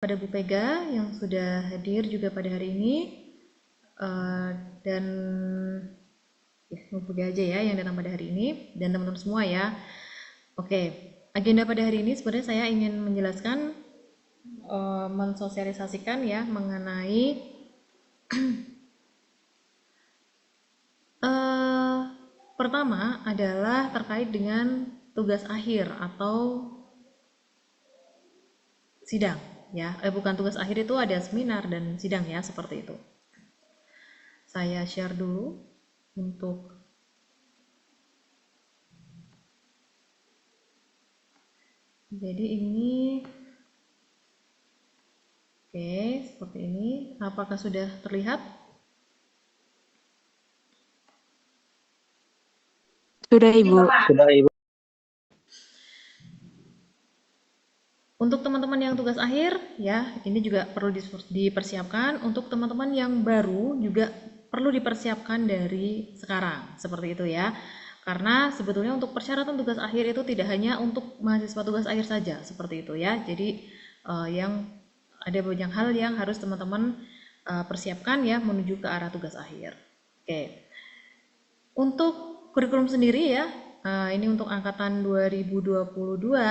pada Bu Pega yang sudah hadir juga pada hari ini, dan Bu Pega aja ya yang datang pada hari ini, dan teman-teman semua ya. Oke, agenda pada hari ini sebenarnya saya ingin menjelaskan, mensosialisasikan ya mengenai pertama adalah terkait dengan tugas akhir atau sidang ya. Bukan tugas akhir, itu ada seminar dan sidang ya, seperti itu. Saya share dulu untuk jadi ini. Oke, seperti ini. Apakah sudah terlihat? Sudah, Ibu. Sudah, Ibu. Untuk teman-teman yang tugas akhir ya, ini juga perlu dipersiapkan. Untuk teman-teman yang baru juga perlu dipersiapkan dari sekarang, seperti itu ya. Karena sebetulnya untuk persyaratan tugas akhir itu tidak hanya untuk mahasiswa tugas akhir saja, seperti itu ya. Jadi yang ada banyak hal yang harus teman-teman persiapkan ya menuju ke arah tugas akhir. Oke. Untuk kurikulum sendiri ya, ini untuk angkatan 2022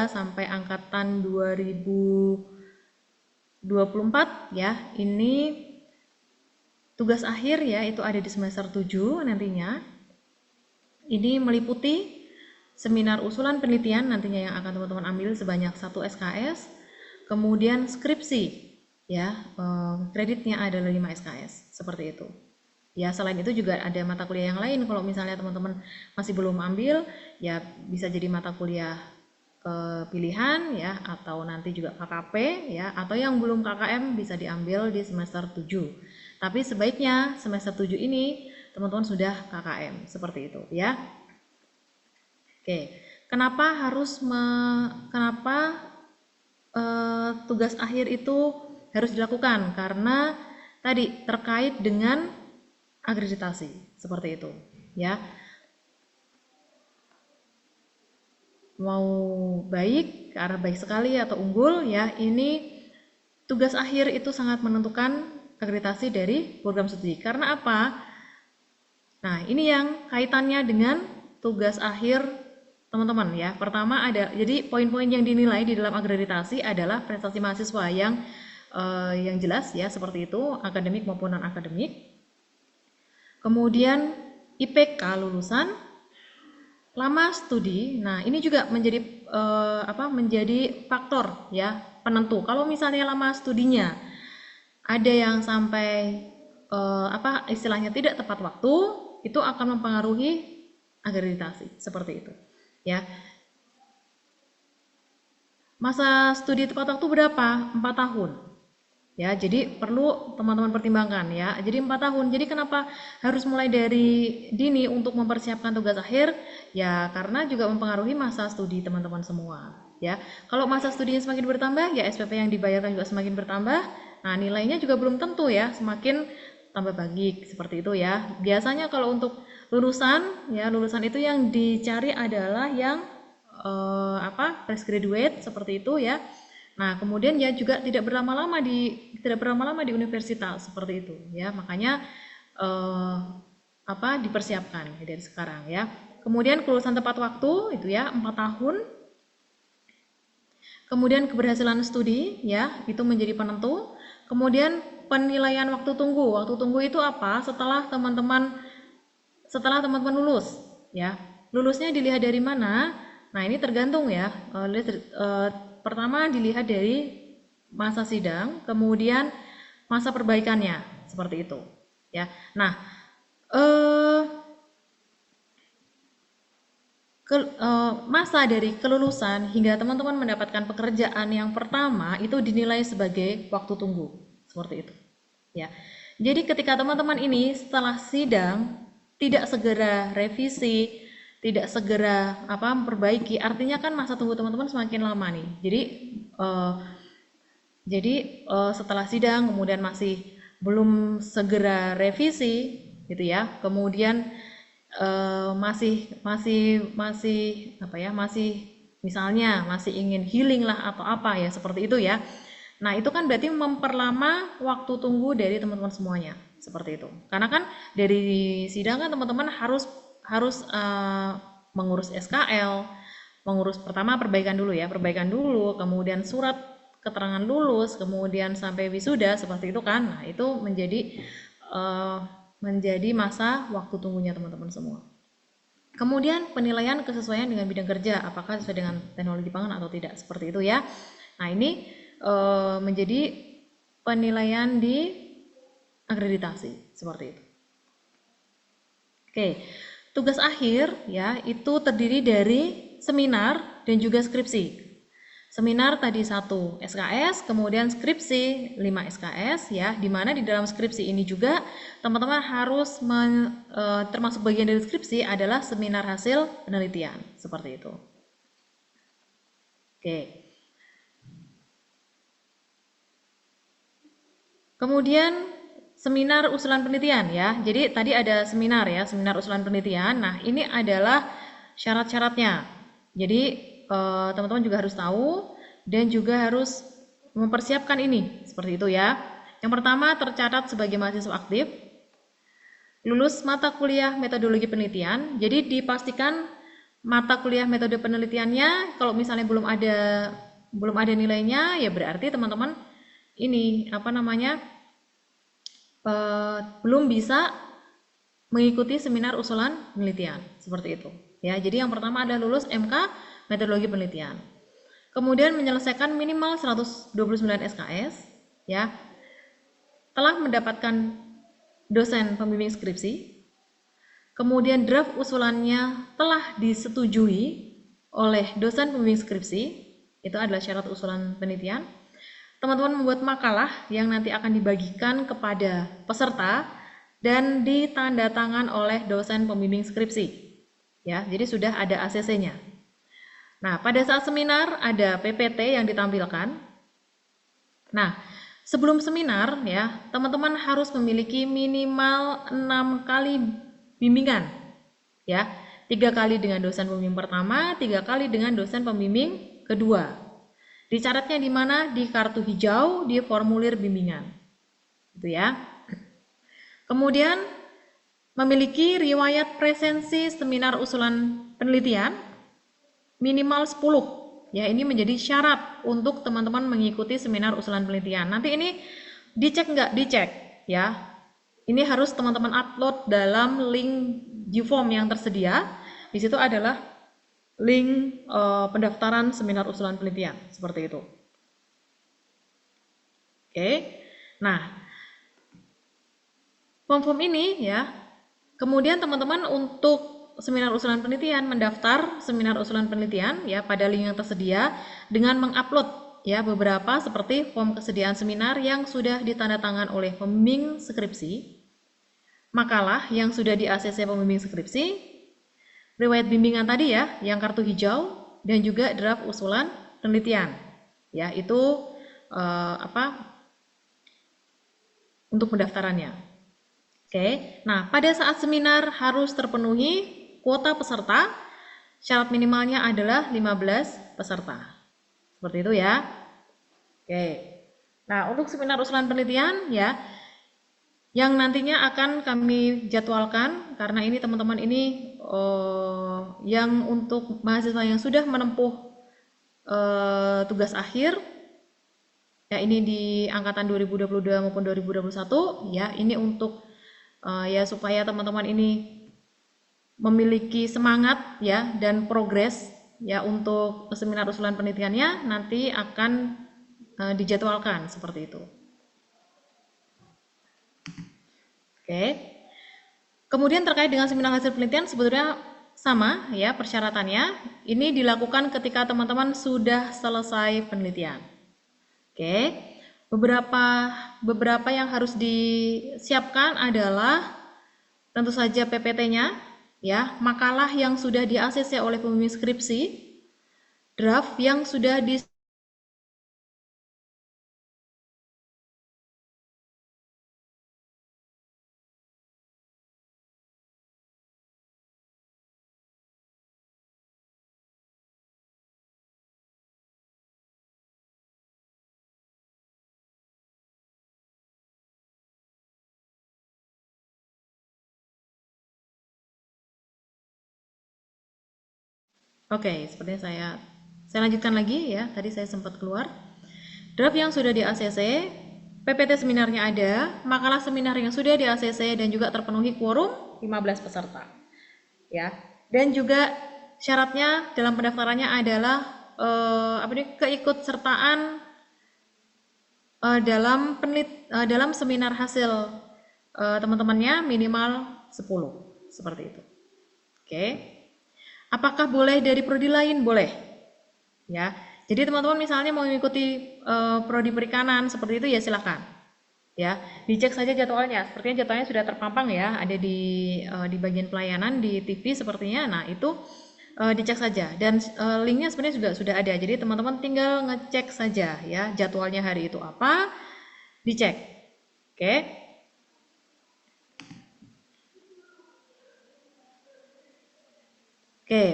sampai angkatan 2024 ya. Ini tugas akhir ya, itu ada di semester 7 nantinya. Ini meliputi seminar usulan penelitian nantinya yang akan teman-teman ambil sebanyak 1 SKS. Kemudian skripsi ya, kreditnya adalah 5 SKS, seperti itu. Ya, selain itu juga ada mata kuliah yang lain. Kalau misalnya teman-teman masih belum ambil, ya bisa jadi mata kuliah pilihan ya, atau nanti juga KKP ya, atau yang belum KKM bisa diambil di semester 7. Tapi sebaiknya semester 7 ini teman-teman sudah KKM, seperti itu ya. Oke, kenapa tugas akhir itu harus dilakukan? Karena tadi terkait dengan akreditasi, seperti itu ya. Mau baik, ke arah baik sekali atau unggul ya, ini tugas akhir itu sangat menentukan akreditasi dari program studi. Karena apa? Nah, ini yang kaitannya dengan tugas akhir teman-teman ya. Pertama ada, jadi poin-poin yang dinilai di dalam akreditasi adalah prestasi mahasiswa yang jelas ya, seperti itu, akademik maupun non akademik. Kemudian IPK lulusan, lama studi. Nah, ini juga menjadi menjadi faktor ya penentu. Kalau misalnya lama studinya ada yang sampai istilahnya tidak tepat waktu, itu akan mempengaruhi akreditasi, seperti itu ya. Masa studi tepat waktu berapa? 4 tahun. Ya, jadi perlu teman-teman pertimbangkan ya. Jadi 4 tahun. Jadi kenapa harus mulai dari dini untuk mempersiapkan tugas akhir? Ya, karena juga mempengaruhi masa studi teman-teman semua. Ya, kalau masa studinya semakin bertambah, ya SPP yang dibayarkan juga semakin bertambah. Nah, nilainya juga belum tentu ya, semakin tambah baik, seperti itu ya. Biasanya kalau untuk lulusan, ya lulusan itu yang dicari adalah yang fresh graduate, seperti itu ya. Nah, kemudian ya juga tidak berlama-lama di universitas, seperti itu ya. Makanya dipersiapkan dari sekarang ya. Kemudian kelulusan tepat waktu itu ya 4 tahun. Kemudian keberhasilan studi ya, itu menjadi penentu. Kemudian penilaian waktu tunggu. Waktu tunggu itu apa? Setelah teman-teman lulus ya. Lulusnya dilihat dari mana? Nah, ini tergantung ya. Pertama dilihat dari masa sidang, kemudian masa perbaikannya, seperti itu ya. Nah, masa dari kelulusan hingga teman-teman mendapatkan pekerjaan yang pertama itu dinilai sebagai waktu tunggu, seperti itu ya. Jadi ketika teman-teman ini setelah sidang tidak segera revisi, tidak segera memperbaiki, artinya kan masa tunggu teman-teman semakin lama nih. Jadi setelah sidang kemudian masih belum segera revisi gitu ya, kemudian masih misalnya masih ingin healing lah atau apa ya, seperti itu ya. Nah, itu kan berarti memperlama waktu tunggu dari teman-teman semuanya, seperti itu. Karena kan dari sidang kan teman-teman harus harus mengurus SKL, mengurus pertama perbaikan dulu ya, perbaikan dulu, kemudian surat keterangan lulus, kemudian sampai wisuda seperti itu kan. Nah, itu eh, menjadi masa waktu tunggunya teman-teman semua. Kemudian penilaian kesesuaian dengan bidang kerja, apakah sesuai dengan teknologi pangan atau tidak, seperti itu ya. Nah, ini menjadi penilaian di akreditasi, seperti itu. Oke, tugas akhir ya itu terdiri dari seminar dan juga skripsi. Seminar tadi 1 SKS, kemudian skripsi 5 SKS ya, di mana di dalam skripsi ini juga teman-teman harus termasuk bagian dari skripsi adalah seminar hasil penelitian, seperti itu. Oke. Kemudian seminar usulan penelitian ya. Jadi tadi ada seminar ya, seminar usulan penelitian. Nah, ini adalah syarat-syaratnya. Jadi teman-teman juga harus tahu dan juga harus mempersiapkan ini seperti itu ya. Yang pertama tercatat sebagai mahasiswa aktif, lulus mata kuliah metodologi penelitian. Jadi dipastikan mata kuliah metode penelitiannya kalau misalnya belum ada nilainya ya berarti teman-teman ini apa namanya belum bisa mengikuti seminar usulan penelitian seperti itu ya. Jadi yang pertama adalah lulus MK metodologi penelitian, kemudian menyelesaikan minimal 129 SKS ya, telah mendapatkan dosen pembimbing skripsi, kemudian draft usulannya telah disetujui oleh dosen pembimbing skripsi, itu adalah syarat usulan penelitian. Teman-teman membuat makalah yang nanti akan dibagikan kepada peserta dan ditandatangan oleh dosen pembimbing skripsi. Ya, jadi sudah ada ACC-nya. Nah, pada saat seminar ada PPT yang ditampilkan. Nah, sebelum seminar ya, teman-teman harus memiliki minimal 6 kali bimbingan. Ya, 3 kali dengan dosen pembimbing pertama, 3 kali dengan dosen pembimbing kedua. Dicatatnya di mana? Di kartu hijau di formulir bimbingan. Gitu ya. Kemudian memiliki riwayat presensi seminar usulan penelitian minimal 10. Ya, ini menjadi syarat untuk teman-teman mengikuti seminar usulan penelitian. Nanti ini dicek nggak? Dicek ya. Ini harus teman-teman upload dalam link Gform yang tersedia. Di situ adalah link pendaftaran seminar usulan penelitian seperti itu. Oke. Nah, form ini ya. Kemudian teman-teman untuk seminar usulan penelitian mendaftar seminar usulan penelitian ya pada link yang tersedia dengan mengupload ya beberapa seperti form kesediaan seminar yang sudah ditandatangan oleh pembimbing skripsi, makalah yang sudah di ACC pembimbing skripsi, riwayat bimbingan tadi ya, yang kartu hijau, dan juga draft usulan penelitian. Ya, itu untuk pendaftarannya. Oke. Nah, pada saat seminar harus terpenuhi kuota peserta. Syarat minimalnya adalah 15 peserta. Seperti itu ya. Oke. Nah, untuk seminar usulan penelitian ya, yang nantinya akan kami jadwalkan karena ini teman-teman ini yang untuk mahasiswa yang sudah menempuh tugas akhir ya, ini di angkatan 2022 maupun 2021 ya, ini untuk ya supaya teman-teman ini memiliki semangat ya dan progres ya untuk seminar usulan penelitiannya nanti akan dijadwalkan seperti itu. Oke. Kemudian terkait dengan seminar hasil penelitian sebetulnya sama ya persyaratannya. Ini dilakukan ketika teman-teman sudah selesai penelitian. Oke. Beberapa yang harus disiapkan adalah tentu saja PPT-nya ya, makalah yang sudah di-ACC oleh pembimbing skripsi, draft yang sudah Oke, sepertinya saya lanjutkan lagi ya. Tadi saya sempat keluar. Draft yang sudah di ACC, PPT seminarnya ada, makalah seminar yang sudah di ACC dan juga terpenuhi quorum 15 peserta. Ya. Dan juga syaratnya dalam pendaftarannya adalah keikutsertaan dalam seminar hasil teman-temannya minimal 10 seperti itu. Oke. Apakah boleh dari prodi lain? Boleh. Ya. Jadi teman-teman misalnya mau mengikuti prodi perikanan seperti itu ya silakan. Ya, dicek saja jadwalnya. Sepertinya jadwalnya sudah terpampang ya, ada di bagian pelayanan di TV sepertinya. Nah, itu dicek saja dan linknya sebenarnya sudah ada. Jadi teman-teman tinggal ngecek saja ya jadwalnya hari itu apa, dicek. Oke. Oke.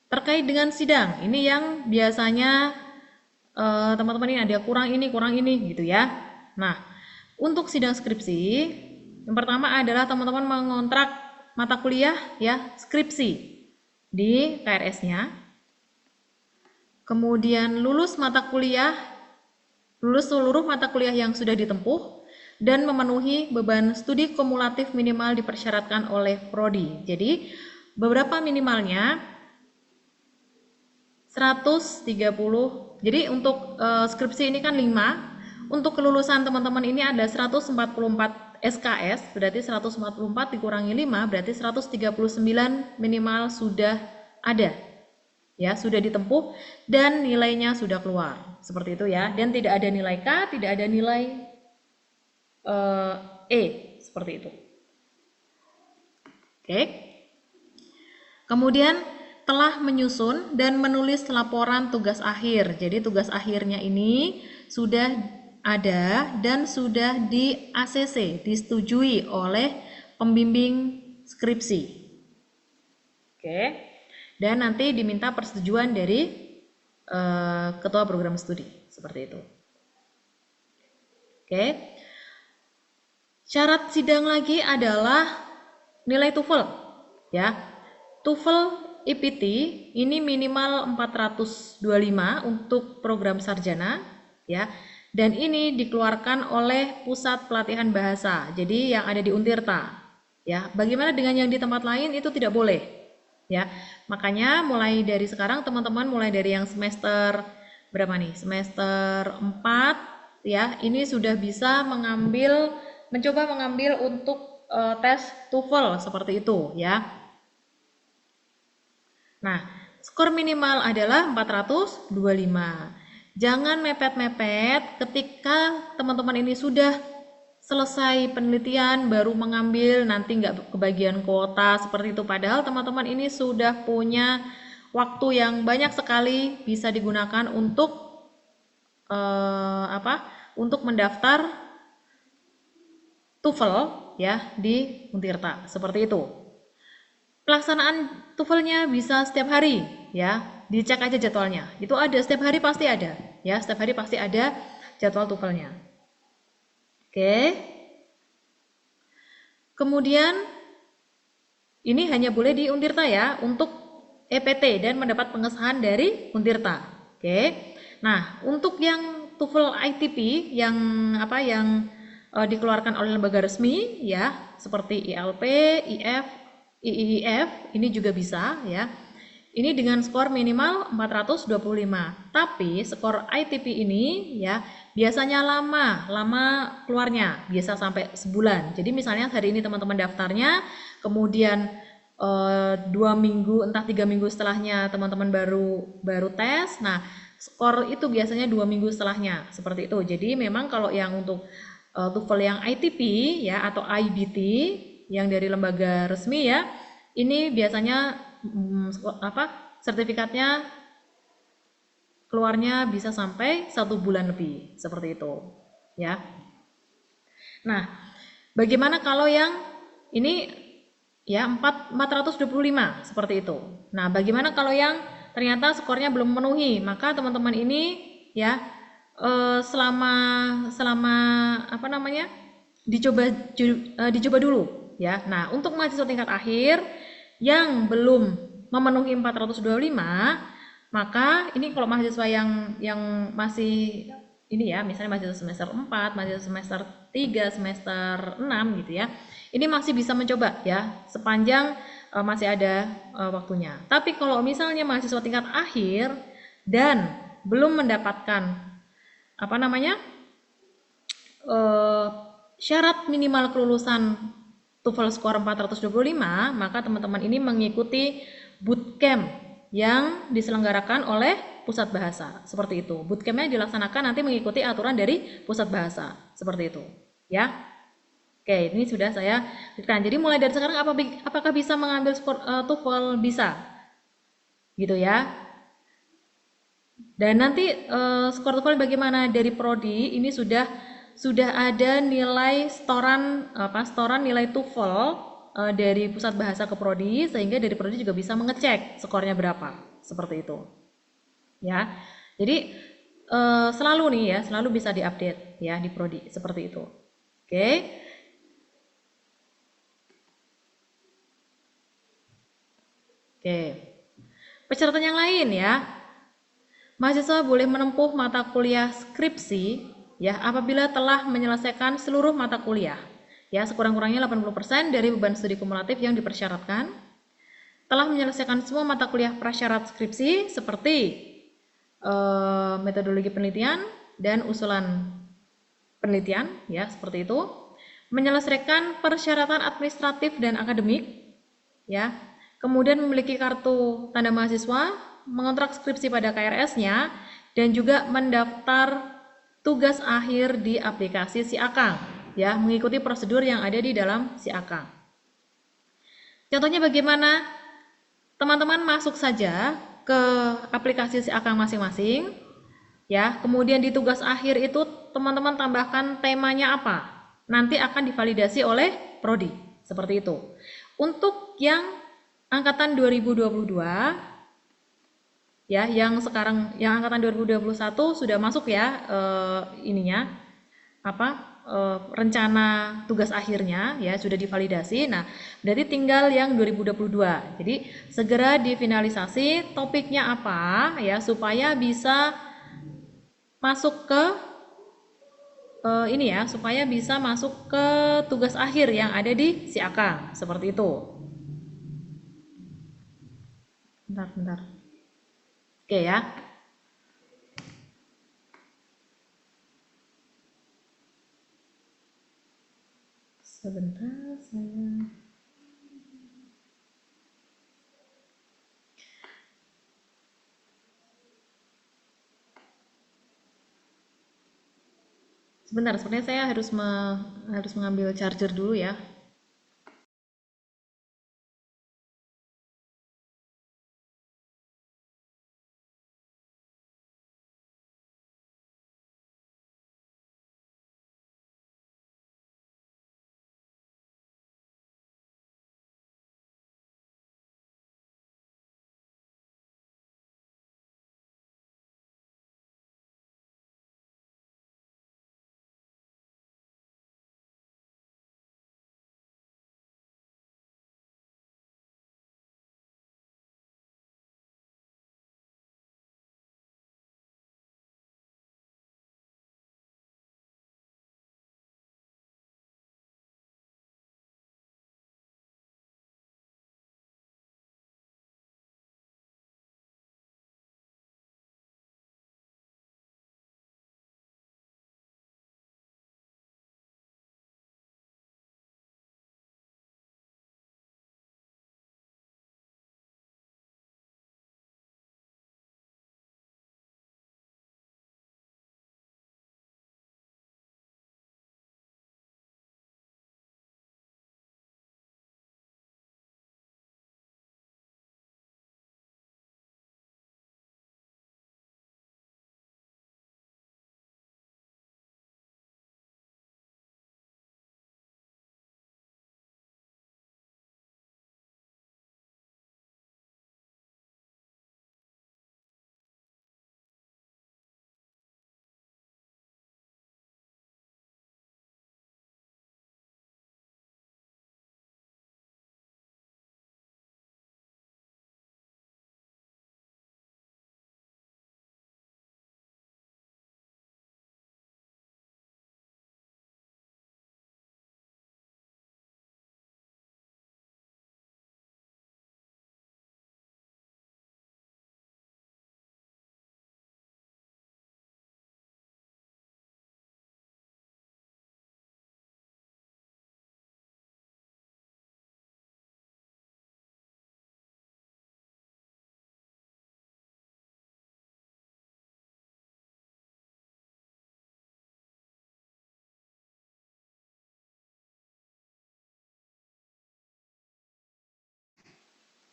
Terkait dengan sidang, ini yang biasanya teman-teman ini ada kurang ini gitu ya. Nah, untuk sidang skripsi, yang pertama adalah teman-teman mengontrak mata kuliah ya skripsi di KRS-nya. Kemudian lulus seluruh mata kuliah yang sudah ditempuh dan memenuhi beban studi kumulatif minimal dipersyaratkan oleh prodi. Jadi, beberapa minimalnya 130. Jadi untuk skripsi ini kan 5. Untuk kelulusan teman-teman ini ada 144 SKS, berarti 144 dikurangi 5 berarti 139 minimal sudah ada. Ya, sudah ditempuh dan nilainya sudah keluar. Seperti itu ya. Dan tidak ada nilai K, tidak ada nilai E, seperti itu. Oke. Kemudian telah menyusun dan menulis laporan tugas akhir. Jadi tugas akhirnya ini sudah ada dan sudah di ACC, disetujui oleh pembimbing skripsi. Oke. Dan nanti diminta persetujuan dari ketua program studi, seperti itu. Oke. Syarat sidang lagi adalah nilai TOEFL, ya. TOEFL IPT ini minimal 425 untuk program sarjana ya. Dan ini dikeluarkan oleh Pusat Pelatihan Bahasa. Jadi yang ada di Untirta ya. Bagaimana dengan yang di tempat lain itu tidak boleh ya. Makanya mulai dari sekarang teman-teman mulai dari yang semester berapa nih? Semester 4 ya. Ini sudah bisa mencoba mengambil untuk tes TOEFL seperti itu ya. Nah, skor minimal adalah 425. Jangan mepet-mepet ketika teman-teman ini sudah selesai penelitian baru mengambil, nanti nggak kebagian kuota seperti itu. Padahal teman-teman ini sudah punya waktu yang banyak sekali bisa digunakan untuk untuk mendaftar TOEFL ya di Untirta seperti itu. Pelaksanaan TOEFL-nya bisa setiap hari ya, dicek aja jadwalnya. Itu ada setiap hari pasti ada ya, setiap hari pasti ada jadwal TOEFL-nya. Oke. Kemudian ini hanya boleh di Untirta ya untuk EPT dan mendapat pengesahan dari Untirta. Oke. Nah, untuk yang TOEFL ITP yang dikeluarkan oleh lembaga resmi ya, seperti ILP, IF, IIF ini juga bisa ya. Ini dengan skor minimal 425. Tapi skor ITP ini ya biasanya lama keluarnya, biasa sampai sebulan. Jadi misalnya hari ini teman-teman daftarnya, kemudian 2 minggu entah 3 minggu setelahnya teman-teman baru tes. Nah, skor itu biasanya 2 minggu setelahnya seperti itu. Jadi memang kalau yang untuk TOEFL yang ITP ya atau IBT yang dari lembaga resmi ya, ini biasanya sertifikatnya keluarnya bisa sampai 1 bulan lebih seperti itu ya. Nah, bagaimana kalau yang ini ya 425 seperti itu. Nah, bagaimana kalau yang ternyata skornya belum memenuhi? Maka teman-teman ini ya selama dicoba dulu ya. Nah, untuk mahasiswa tingkat akhir yang belum memenuhi 425, maka ini kalau mahasiswa yang masih ini ya, misalnya mahasiswa semester 4, mahasiswa semester 3, semester 6 gitu ya. Ini masih bisa mencoba ya, sepanjang masih ada waktunya. Tapi kalau misalnya mahasiswa tingkat akhir dan belum mendapatkan apa namanya? eh, syarat minimal kelulusan TOEFL skor 425, maka teman-teman ini mengikuti bootcamp yang diselenggarakan oleh pusat bahasa. Seperti itu. Bootcampnya dilaksanakan nanti mengikuti aturan dari pusat bahasa. Seperti itu. Ya. Oke, ini sudah saya berikan. Jadi mulai dari sekarang apakah bisa mengambil skor TOEFL? Bisa. Gitu ya. Dan nanti skor TOEFL bagaimana dari prodi ini sudah ada nilai setoran nilai TOEFL dari pusat bahasa ke prodi, sehingga dari prodi juga bisa mengecek skornya berapa seperti itu ya. Jadi selalu nih ya, selalu bisa diupdate ya di prodi seperti itu. Oke. Oke. Persyaratan yang lain ya. Mahasiswa boleh menempuh mata kuliah skripsi ya apabila telah menyelesaikan seluruh mata kuliah. Ya, sekurang-kurangnya 80% dari beban studi kumulatif yang dipersyaratkan. Telah menyelesaikan semua mata kuliah prasyarat skripsi seperti metodologi penelitian dan usulan penelitian ya, seperti itu. Menyelesaikan persyaratan administratif dan akademik ya. Kemudian memiliki kartu tanda mahasiswa, mengontrak skripsi pada KRS-nya, dan juga mendaftar tugas akhir di aplikasi Si Akang, ya, mengikuti prosedur yang ada di dalam Si Akang. Contohnya bagaimana? Teman-teman masuk saja ke aplikasi Si Akang masing-masing, ya. Kemudian di tugas akhir itu teman-teman tambahkan temanya apa. Nanti akan divalidasi oleh prodi, seperti itu. Untuk yang angkatan 2022 ya, yang angkatan 2021 sudah masuk ya ininya rencana tugas akhirnya ya sudah divalidasi. Nah, berarti tinggal yang 2022. Jadi segera difinalisasi topiknya apa ya supaya bisa masuk ke ini ya, supaya bisa masuk ke tugas akhir yang ada di Si Akang, seperti itu. Bentar. Oke ya. Sebentar saya. Sebentar, sebenarnya saya harus mengambil charger dulu ya.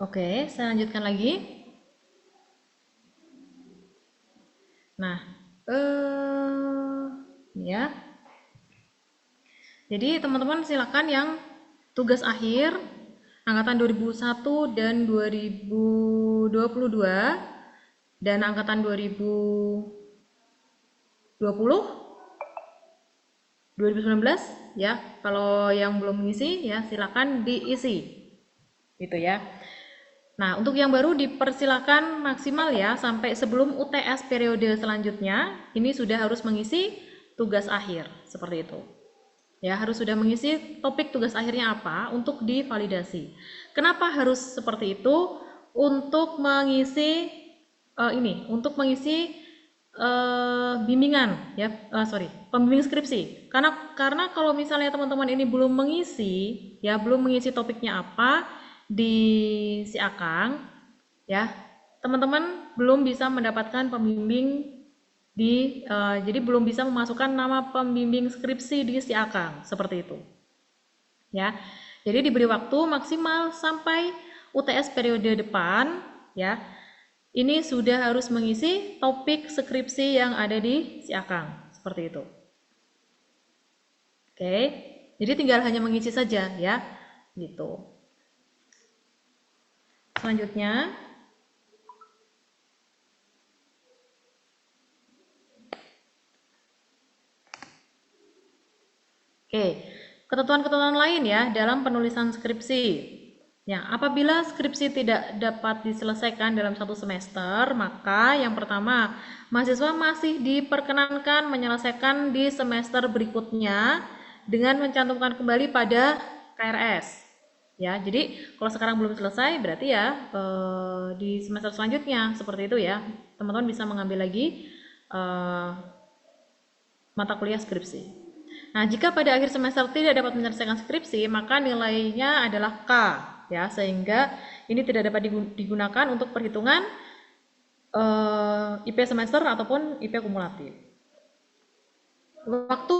Oke, saya lanjutkan lagi. Nah, ya. Jadi teman-teman silakan yang tugas akhir angkatan 2001 dan 2022 dan angkatan 2020, 2019 ya. Kalau yang belum mengisi ya silakan diisi. Gitu ya. Nah, untuk yang baru dipersilakan maksimal ya sampai sebelum UTS periode selanjutnya ini sudah harus mengisi tugas akhir seperti itu. Ya, harus sudah mengisi topik tugas akhirnya apa untuk divalidasi. Kenapa harus seperti itu? Untuk mengisi untuk mengisi bimbingan ya, pembimbing skripsi. Karena kalau misalnya teman-teman ini belum mengisi ya, belum mengisi topiknya apa di si Akang ya, teman-teman belum bisa mendapatkan pembimbing jadi belum bisa memasukkan nama pembimbing skripsi di si Akang seperti itu ya. Jadi diberi waktu maksimal sampai UTS periode depan ya. Ini sudah harus mengisi topik skripsi yang ada di si Akang seperti itu. Oke, jadi tinggal hanya mengisi saja ya, gitu. Selanjutnya, oke, ketentuan-ketentuan lain ya dalam penulisan skripsi. Ya, apabila skripsi tidak dapat diselesaikan dalam satu semester, maka yang pertama, mahasiswa masih diperkenankan menyelesaikan di semester berikutnya dengan mencantumkan kembali pada KRS. Ya, jadi kalau sekarang belum selesai, berarti ya di semester selanjutnya seperti itu ya, teman-teman bisa mengambil lagi mata kuliah skripsi. Nah, jika pada akhir semester tidak dapat menyelesaikan skripsi, maka nilainya adalah K, ya, sehingga ini tidak dapat digunakan untuk perhitungan IP semester ataupun IP kumulatif. Waktu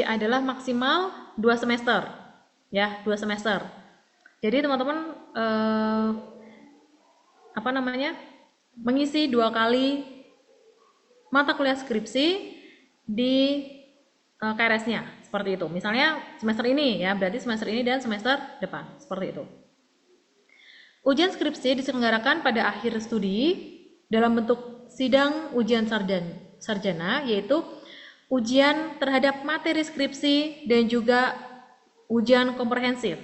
adalah maksimal 2 semester, ya, 2 semester. Jadi teman-teman mengisi 2 kali mata kuliah skripsi di KRS-nya seperti itu. Misalnya semester ini ya, berarti semester ini dan semester depan seperti itu. Ujian skripsi diselenggarakan pada akhir studi dalam bentuk sidang ujian sarjana, yaitu ujian terhadap materi skripsi dan juga ujian komprehensif.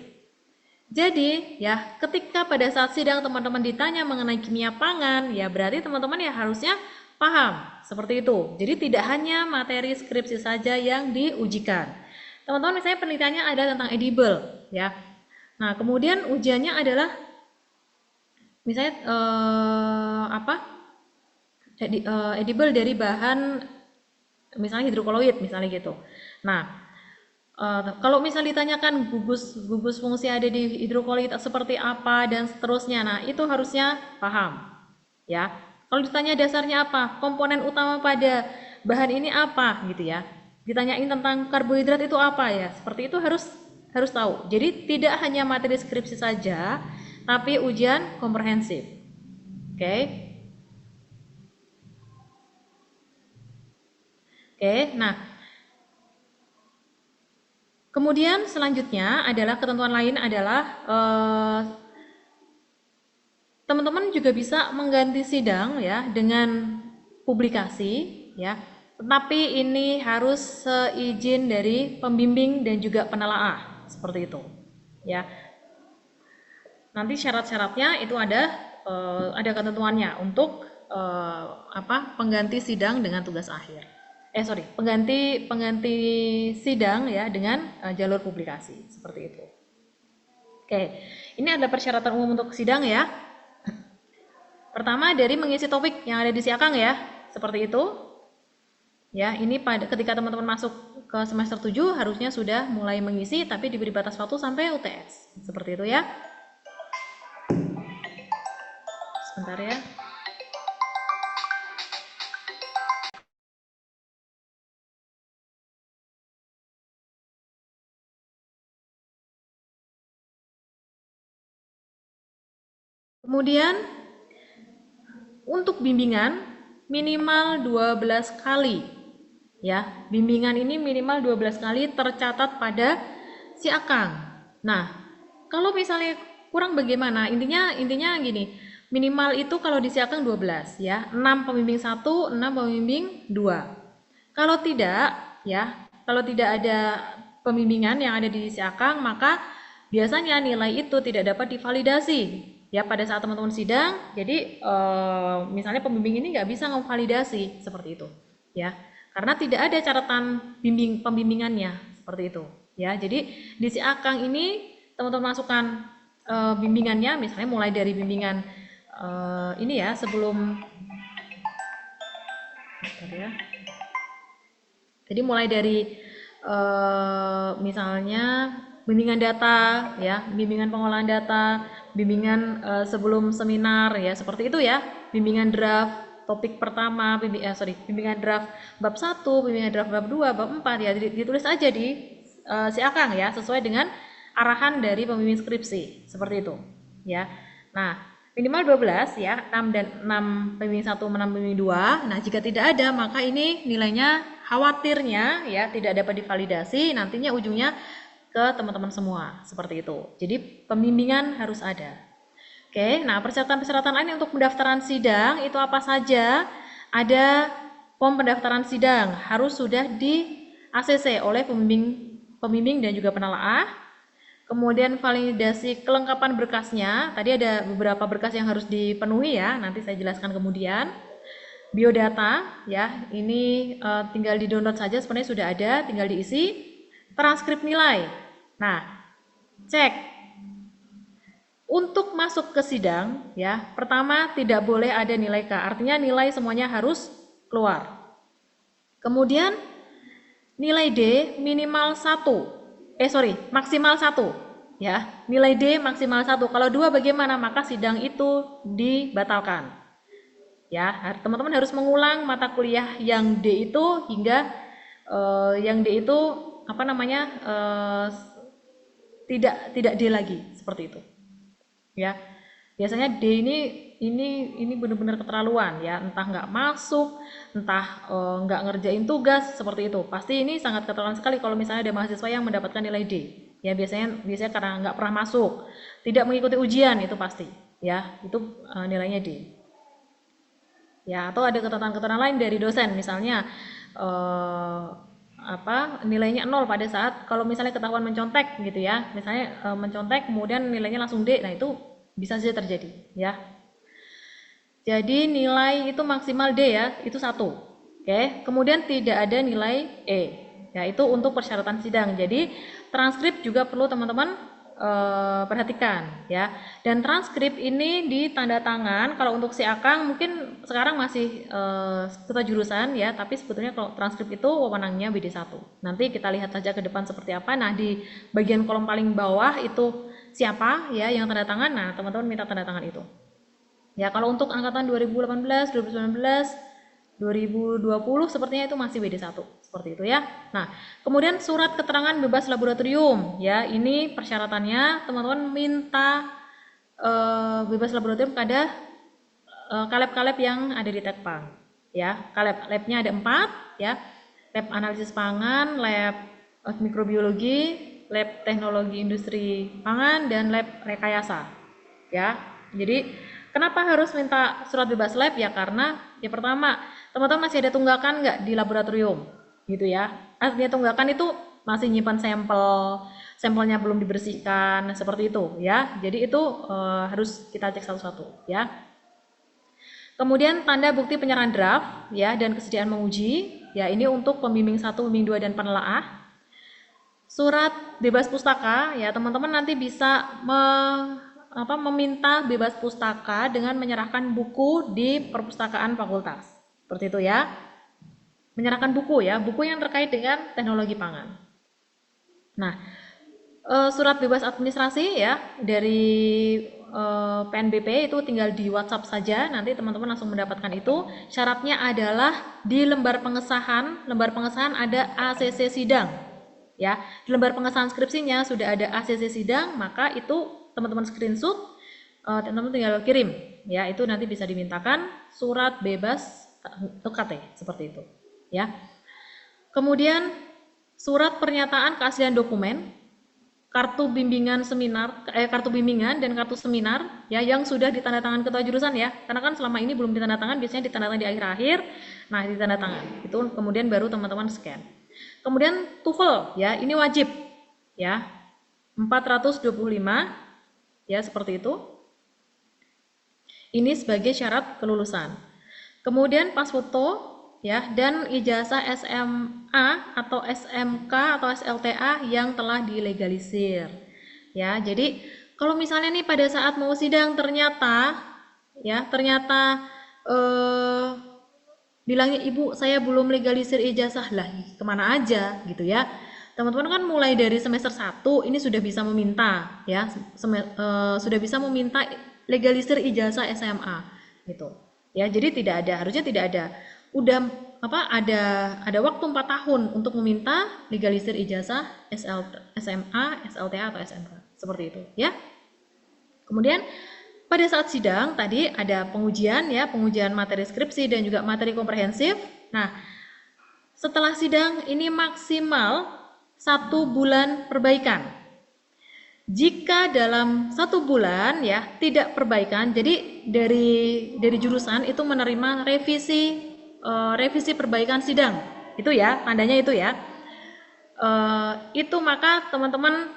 Jadi ya, ketika pada saat sidang teman-teman ditanya mengenai kimia pangan, ya berarti teman-teman ya harusnya paham seperti itu. Jadi tidak hanya materi skripsi saja yang diujikan. Teman-teman misalnya penelitiannya ada tentang edible ya. Nah, kemudian ujiannya adalah misalnya edible dari bahan misalnya hidrokoloid misalnya gitu. Nah, kalau misalnya ditanyakan gugus fungsi ada di hidrokoloid seperti apa dan seterusnya, nah itu harusnya paham, ya. Kalau ditanya dasarnya apa, komponen utama pada bahan ini apa, gitu ya. Ditanyain tentang karbohidrat itu apa ya, seperti itu harus tahu. Jadi tidak hanya materi skripsi saja, tapi ujian komprehensif, oke? Oke, nah kemudian selanjutnya adalah ketentuan lain adalah teman-teman juga bisa mengganti sidang ya dengan publikasi ya. Tetapi ini harus seizin dari pembimbing dan juga penelaah seperti itu. Ya. Nanti syarat-syaratnya itu ada ketentuannya untuk pengganti sidang dengan tugas akhir. Pengganti sidang ya dengan jalur publikasi seperti itu. Oke, ini ada persyaratan umum untuk sidang ya. Pertama dari mengisi topik yang ada di siakang ya, seperti itu. Ya, ini ketika teman-teman masuk ke semester 7 harusnya sudah mulai mengisi tapi diberi batas waktu sampai UTS. Seperti itu ya. Sebentar ya. Kemudian untuk bimbingan minimal 12 kali. Ya, bimbingan ini minimal 12 kali tercatat pada si akang. Nah, kalau misalnya kurang bagaimana? Intinya gini, minimal itu kalau di si akang 12 ya, 6 pembimbing 1, 6 pembimbing 2. Kalau tidak ya, kalau tidak ada pembimbingan yang ada di si akang, maka biasanya nilai itu tidak dapat divalidasi ya pada saat teman-teman sidang. Jadi misalnya pembimbing ini nggak bisa memvalidasi seperti itu ya, karena tidak ada catatan pembimbingannya seperti itu ya. Jadi di si akang ini teman-teman masukkan bimbingannya, misalnya mulai dari bimbingan ini ya, sebelum ya. Jadi mulai dari misalnya bimbingan data ya, bimbingan pengolahan data, bimbingan sebelum seminar ya, seperti itu ya. Bimbingan draft topik pertama, bimbingan draft bab 1, bimbingan draft bab 2, bab 4 ya, ditulis aja di si akang ya, sesuai dengan arahan dari pembimbing skripsi, seperti itu ya. Nah, minimal 12 ya, 6 dan 6 pembimbing 1, 6 pembimbing 2. Nah, jika tidak ada maka ini nilainya khawatirnya ya tidak dapat divalidasi, nantinya ujungnya ke teman-teman semua, seperti itu. Jadi pembimbingan harus ada. Oke, nah persyaratan-persyaratan lain untuk pendaftaran sidang itu apa saja? Ada form pendaftaran sidang harus sudah di ACC oleh pembimbing dan juga penelaah. Kemudian validasi kelengkapan berkasnya, tadi ada beberapa berkas yang harus dipenuhi ya, nanti saya jelaskan kemudian. Biodata ya, ini tinggal di-download saja, sebenarnya sudah ada, tinggal diisi. Transkrip nilai. Nah, cek untuk masuk ke sidang ya, pertama tidak boleh ada nilai K, artinya nilai semuanya harus keluar. Kemudian nilai D minimal 1, maksimal 1 ya, nilai D maksimal 1. Kalau 2 bagaimana? Maka sidang itu dibatalkan. Ya, teman-teman harus mengulang mata kuliah yang D itu hingga yang D itu tidak D lagi, seperti itu. Ya, biasanya D ini benar-benar keterlaluan ya, entah nggak masuk, entah nggak ngerjain tugas, seperti itu. Pasti ini sangat keterlaluan sekali kalau misalnya ada mahasiswa yang mendapatkan nilai D. Ya biasanya karena nggak pernah masuk, tidak mengikuti ujian, itu pasti ya, itu nilainya D. Ya, atau ada catatan-catatan lain dari dosen, misalnya nilainya 0 pada saat kalau misalnya ketahuan mencontek gitu ya, misalnya mencontek kemudian nilainya langsung D, nah itu bisa saja terjadi ya. Jadi nilai itu maksimal D ya, itu 1. Oke, kemudian tidak ada nilai E ya, itu untuk persyaratan sidang. Jadi transkrip juga perlu teman-teman perhatikan ya. Dan transkrip ini ditanda tangan, kalau untuk si akang mungkin sekarang masih ketua jurusan ya, tapi sebetulnya kalau transkrip itu wewenangnya BD1. Nanti kita lihat saja ke depan seperti apa. Nah, di bagian kolom paling bawah itu siapa ya yang tanda tangan. Nah, teman-teman minta tanda tangan itu. Ya, kalau untuk angkatan 2018, 2019, 2020 sepertinya itu masih BD1 seperti itu ya. Nah, kemudian surat keterangan bebas laboratorium ya, ini persyaratannya teman-teman minta bebas laboratorium pada kaleb-kaleb yang ada di Tekpang ya. Labnya ada 4 ya, lab analisis pangan, lab mikrobiologi, lab teknologi industri pangan, dan lab rekayasa ya. Jadi kenapa harus minta surat bebas lab ya, karena ya pertama teman-teman masih ada tunggakan nggak di laboratorium gitu ya. Artinya tunggakan itu masih nyimpan sampelnya belum dibersihkan, seperti itu ya. Jadi itu harus kita cek satu-satu ya. Kemudian tanda bukti penyerahan draft ya dan kesediaan menguji ya, ini untuk pembimbing 1, pembimbing 2 dan penelaah. Surat bebas pustaka ya, teman-teman nanti bisa meminta bebas pustaka dengan menyerahkan buku di perpustakaan fakultas. Seperti itu ya. Menyerahkan buku ya, buku yang terkait dengan teknologi pangan. Nah, surat bebas administrasi ya dari PNBP itu tinggal di WhatsApp saja, nanti teman-teman langsung mendapatkan itu. Syaratnya adalah di lembar pengesahan ada ACC sidang. Ya, di lembar pengesahan skripsinya sudah ada ACC sidang, maka itu teman-teman screenshot, teman-teman tinggal kirim ya, itu nanti bisa dimintakan surat bebas UKT seperti itu ya. Kemudian surat pernyataan keaslian dokumen, kartu bimbingan seminar, kartu bimbingan dan kartu seminar ya yang sudah ditandatangan ketua jurusan ya. Karena kan selama ini belum ditandatangan, biasanya ditandatangan di akhir-akhir. Nah, ditandatangan. Itu kemudian baru teman-teman scan. Kemudian TOEFL ya, ini wajib ya. 425 ya, seperti itu. Ini sebagai syarat kelulusan. Kemudian pas foto ya, dan ijazah SMA atau SMK atau SLTA yang telah dilegalisir ya. Jadi kalau misalnya nih pada saat mau sidang ternyata bilangnya ibu saya belum legalisir ijazah, lah kemana aja gitu ya. Teman-teman kan mulai dari semester 1 ini sudah bisa meminta ya, sudah bisa meminta legalisir ijazah SMA gitu ya. Jadi harusnya tidak ada, udah ada waktu 4 tahun untuk meminta legalisir ijazah SMA, SLTA atau SMK seperti itu ya. Kemudian pada saat sidang tadi ada pengujian ya, pengujian materi skripsi dan juga materi komprehensif. Nah, setelah sidang ini maksimal 1 bulan perbaikan. Jika dalam 1 bulan ya tidak perbaikan, jadi dari jurusan itu menerima revisi perbaikan sidang, itu ya tandanya itu ya. Itu maka teman-teman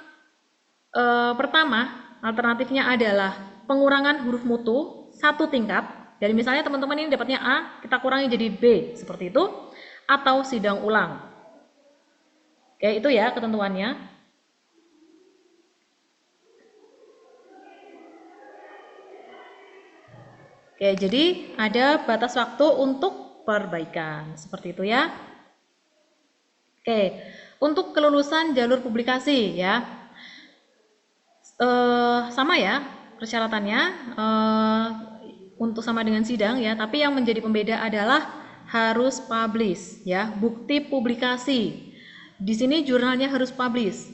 pertama alternatifnya adalah pengurangan huruf mutu 1 tingkat. Jadi misalnya teman-teman ini dapatnya A, kita kurangi jadi B seperti itu, atau sidang ulang. Oke, itu ya ketentuannya. Oke, jadi ada batas waktu untuk perbaikan seperti itu ya. Oke, untuk kelulusan jalur publikasi ya, sama ya persyaratannya, untuk sama dengan sidang ya, tapi yang menjadi pembeda adalah harus publish ya, bukti publikasi. Di sini jurnalnya harus publish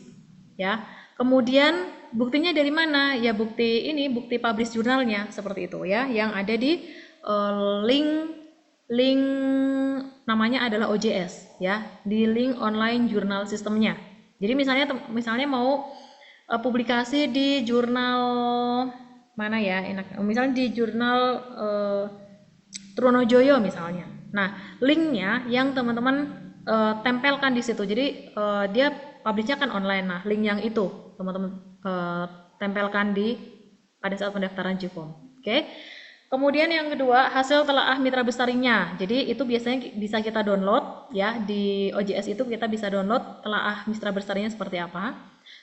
ya. Kemudian buktinya dari mana? Ya bukti publish jurnalnya seperti itu ya, yang ada di link namanya adalah OJS ya, di link online jurnal sistemnya. Jadi misalnya mau publikasi di jurnal mana ya enak, misalnya di jurnal Trunojoyo misalnya. Nah, linknya yang teman-teman tempelkan di situ. Jadi dia publishnya kan online. Nah, link yang itu teman-teman tempelkan pada saat pendaftaran JIPOM. Oke. Kemudian yang kedua, hasil telaah mitra bersaringnya. Jadi itu biasanya bisa kita download ya, di OJS itu kita bisa download telaah mitra bersaringnya seperti apa.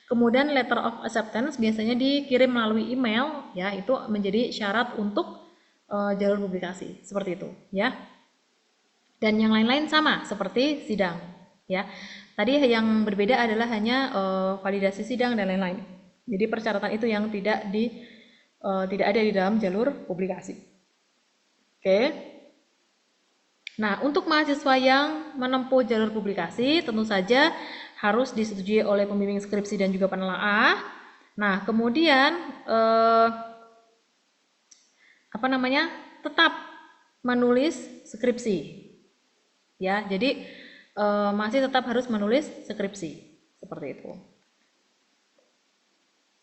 Kemudian letter of acceptance biasanya dikirim melalui email ya, itu menjadi syarat untuk jalur publikasi seperti itu ya. Dan yang lain-lain sama seperti sidang ya. Tadi yang berbeda adalah hanya validasi sidang dan lain-lain. Jadi persyaratan itu yang tidak ada di dalam jalur publikasi. Oke. Nah, untuk mahasiswa yang menempuh jalur publikasi tentu saja harus disetujui oleh pembimbing skripsi dan juga penelaah. Nah, kemudian tetap menulis skripsi. Ya, jadi masih tetap harus menulis skripsi seperti itu.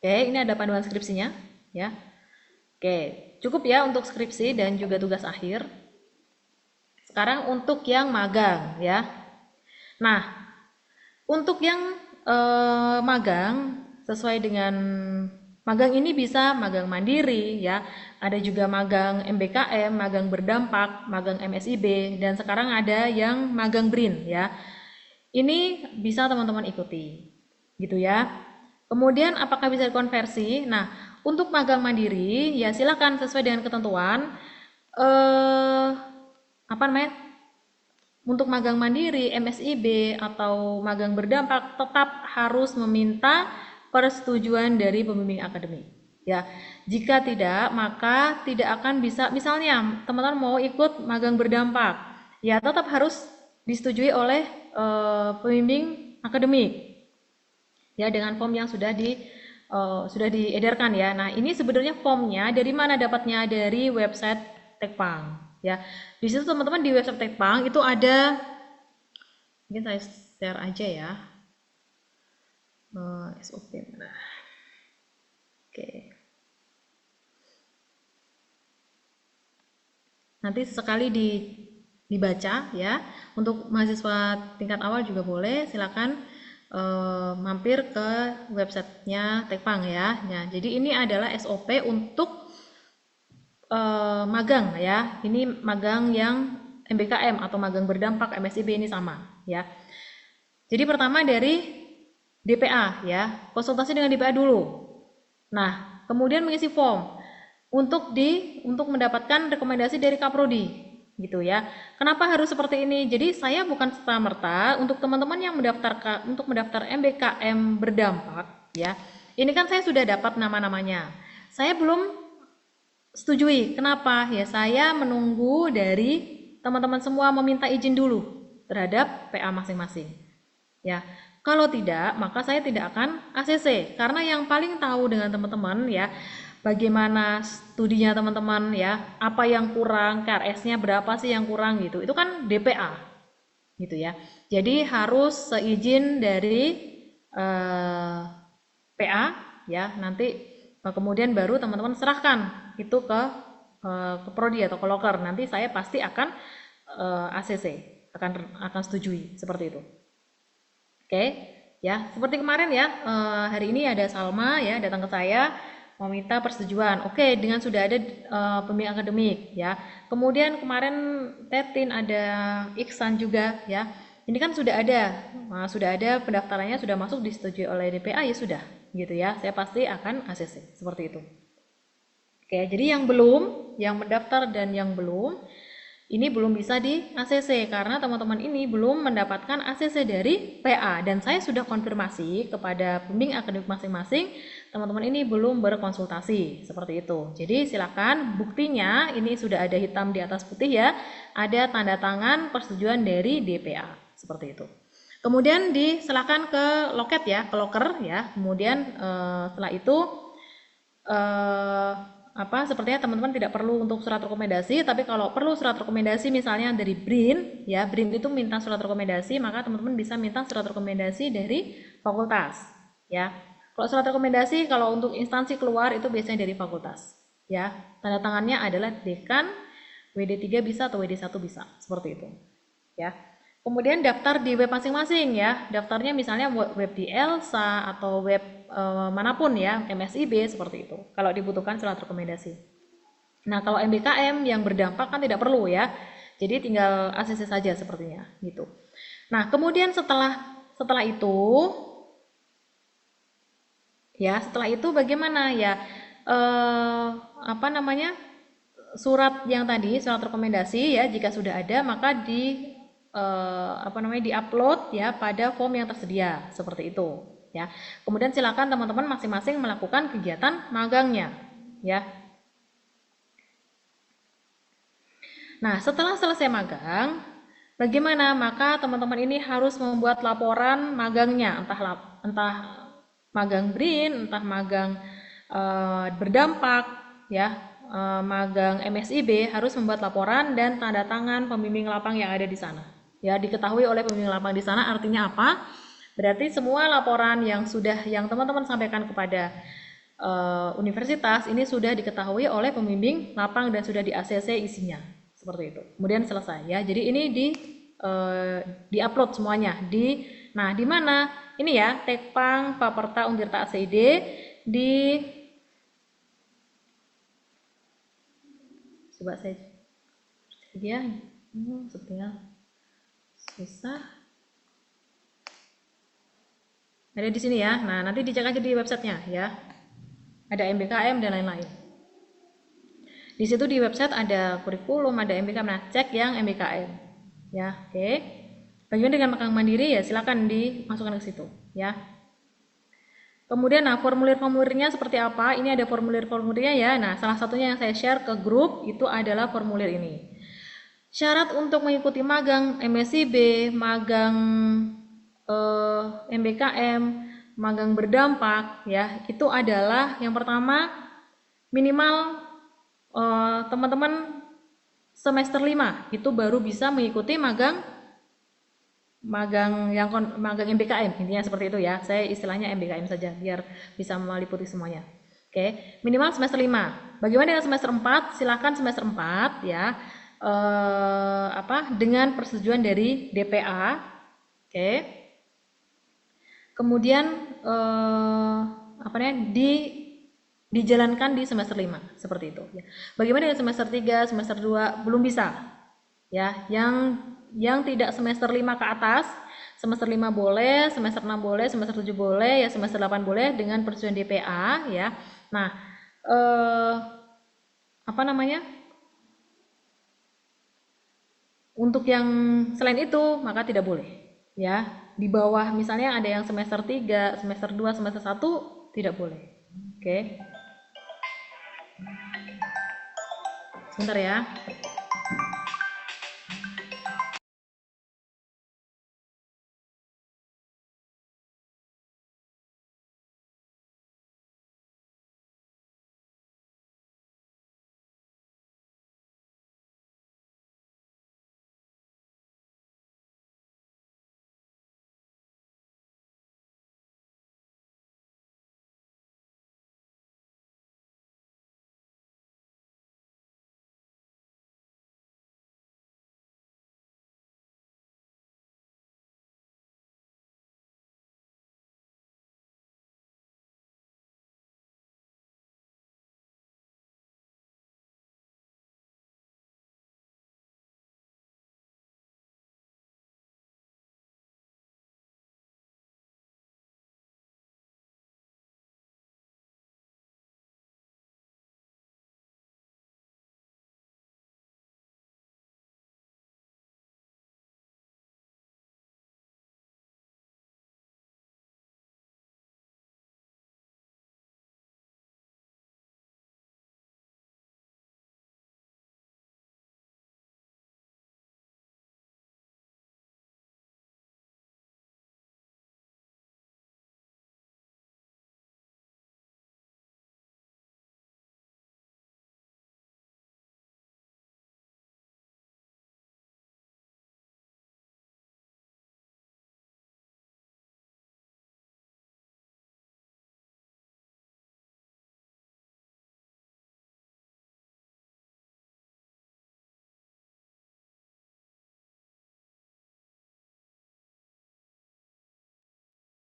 Oke, ini ada panduan skripsinya ya. Oke, cukup ya untuk skripsi dan juga tugas akhir. Sekarang untuk yang magang ya. Nah, untuk yang magang sesuai dengan magang ini bisa magang mandiri ya, ada juga magang MBKM, magang berdampak, magang MSIB, dan sekarang ada yang magang BRIN ya. Ini bisa teman-teman ikuti gitu ya. Kemudian apakah bisa dikonversi? Nah, untuk magang mandiri ya silakan sesuai dengan ketentuan. Untuk magang mandiri, MSIB atau magang berdampak tetap harus meminta persetujuan dari pembimbing akademik. Ya, jika tidak maka tidak akan bisa. Misalnya teman-teman mau ikut magang berdampak, ya tetap harus disetujui oleh pembimbing akademik. Ya, dengan form yang sudah sudah diedarkan ya. Nah, ini sebenarnya formnya dari mana dapatnya? Dari website Tekpang ya. Di situ teman-teman di website Tekpang itu ada, mungkin saya share aja ya. SOP mana? Oke. Nanti sekali dibaca ya. Untuk mahasiswa tingkat awal juga boleh, silakan mampir ke websitenya Tekpang ya. Nah, jadi ini adalah SOP untuk magang ya. Ini magang yang MBKM atau magang berdampak MSIB ini sama ya. Jadi pertama dari DPA ya, konsultasi dengan DPA dulu. Nah, kemudian mengisi form untuk mendapatkan rekomendasi dari Kaprodi gitu ya. Kenapa harus seperti ini? Jadi saya bukan serta-merta untuk teman-teman yang mendaftar MBKM berdampak ya. Ini kan saya sudah dapat nama-namanya. Saya belum setujui. Kenapa? Ya saya menunggu dari teman-teman semua meminta izin dulu terhadap PA masing-masing. Ya, kalau tidak, maka saya tidak akan ACC karena yang paling tahu dengan teman-teman ya bagaimana studinya teman-teman ya, apa yang kurang, KRS-nya berapa sih yang kurang gitu. Itu kan DPA gitu ya. Jadi harus seizin dari PA ya, nanti kemudian baru teman-teman serahkan itu ke prodi atau ke loker. Nanti saya pasti akan ACC, akan setujui seperti itu. Oke, ya seperti kemarin ya, hari ini ada Salma ya datang ke saya meminta persetujuan. Oke, dengan sudah ada pembimbing akademik ya. Kemudian kemarin Tetin ada Iksan juga ya. Ini kan sudah ada pendaftarannya sudah masuk disetujui oleh DPA ya sudah gitu ya. Saya pasti akan ACC seperti itu. Oke, jadi yang mendaftar dan yang belum ini belum bisa di ACC karena teman-teman ini belum mendapatkan ACC dari PA dan saya sudah konfirmasi kepada pembimbing akademik masing-masing, teman-teman ini belum berkonsultasi seperti itu. Jadi silakan buktinya ini sudah ada hitam di atas putih ya, ada tanda tangan persetujuan dari DPA seperti itu. Kemudian silakan ke loket ya, ke loker ya. Kemudian setelah itu sepertinya teman-teman tidak perlu untuk surat rekomendasi, tapi kalau perlu surat rekomendasi misalnya dari BRIN ya, BRIN itu minta surat rekomendasi, maka teman-teman bisa minta surat rekomendasi dari fakultas ya. Kalau surat rekomendasi kalau untuk instansi keluar itu biasanya dari fakultas ya. Tanda tangannya adalah dekan, WD3 bisa atau WD1 bisa, seperti itu ya. Kemudian daftar di web masing-masing ya, daftarnya misalnya web di ELSA atau web manapun ya, MSIB seperti itu, kalau dibutuhkan surat rekomendasi. Nah kalau MBKM yang berdampak kan tidak perlu ya, jadi tinggal ACC saja sepertinya gitu. Nah kemudian setelah itu bagaimana ya, surat yang tadi, surat rekomendasi ya, jika sudah ada maka di-upload ya pada form yang tersedia seperti itu ya. Kemudian silakan teman-teman masing-masing melakukan kegiatan magangnya ya. Nah, setelah selesai magang, bagaimana? Maka teman-teman ini harus membuat laporan magangnya, entah magang BRIN, entah magang berdampak ya, magang MSIB, harus membuat laporan dan tanda tangan pembimbing lapang yang ada di sana. Ya, diketahui oleh pembimbing lapang di sana artinya apa? Berarti semua laporan yang teman-teman sampaikan kepada universitas ini sudah diketahui oleh pembimbing lapang dan sudah di-ACC isinya. Seperti itu. Kemudian selesai ya. Jadi ini di-upload semuanya di mana? Ini ya, Tekpang Paperta Untirta ACID coba saya ya, sepertinya susah. Ada di sini ya. Nah, nanti dicek aja di websitenya ya. Ada MBKM dan lain-lain. Di situ di website ada kurikulum, ada MBKM. Nah, cek yang MBKM. Ya, oke. Bagaimana dengan magang mandiri ya, silakan dimasukkan ke situ ya. Kemudian formulir-formulirnya seperti apa? Ini ada formulir-formulirnya ya. Nah, salah satunya yang saya share ke grup itu adalah formulir ini. Syarat untuk mengikuti magang MSIB, magang MBKM, magang berdampak ya, itu adalah yang pertama minimal teman-teman semester 5 itu baru bisa mengikuti magang magang MBKM, intinya seperti itu ya. Saya istilahnya MBKM saja biar bisa meliputi semuanya. Oke, minimal semester 5. Bagaimana dengan semester 4? Silakan semester 4 ya. Dengan persetujuan dari DPA. Oke. Kemudian dijalankan di semester 5 seperti itu ya. Bagaimana dengan semester 3, semester 2 belum bisa. Ya, yang tidak semester 5 ke atas, semester 5 boleh, semester 6 boleh, semester 7 boleh, ya semester 8 boleh dengan persetujuan DPA ya. Nah, untuk yang selain itu maka tidak boleh ya. Di bawah misalnya ada yang semester 3, semester 2, semester 1 tidak boleh. Oke. Sebentar ya.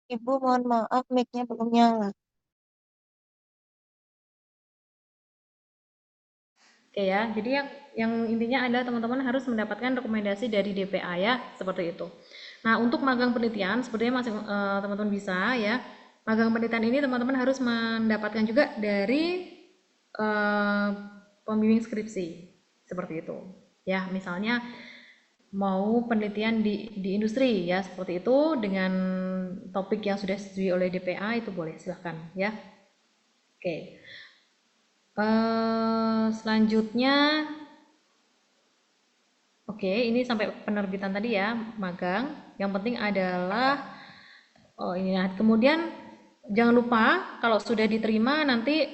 Ibu, mohon maaf, mic-nya belum nyala. Oke ya, jadi yang intinya adalah teman-teman harus mendapatkan rekomendasi dari DPA ya, seperti itu. Nah, untuk magang penelitian sepertinya masih teman-teman bisa ya. Magang penelitian ini teman-teman harus mendapatkan juga dari pembimbing skripsi, seperti itu. Ya, misalnya mau penelitian di industri ya, seperti itu dengan topik yang sudah disetujui oleh DPA itu boleh, silahkan ya. Oke. Selanjutnya, oke, ini sampai penerbitan tadi ya, magang. Yang penting adalah, kemudian jangan lupa kalau sudah diterima nanti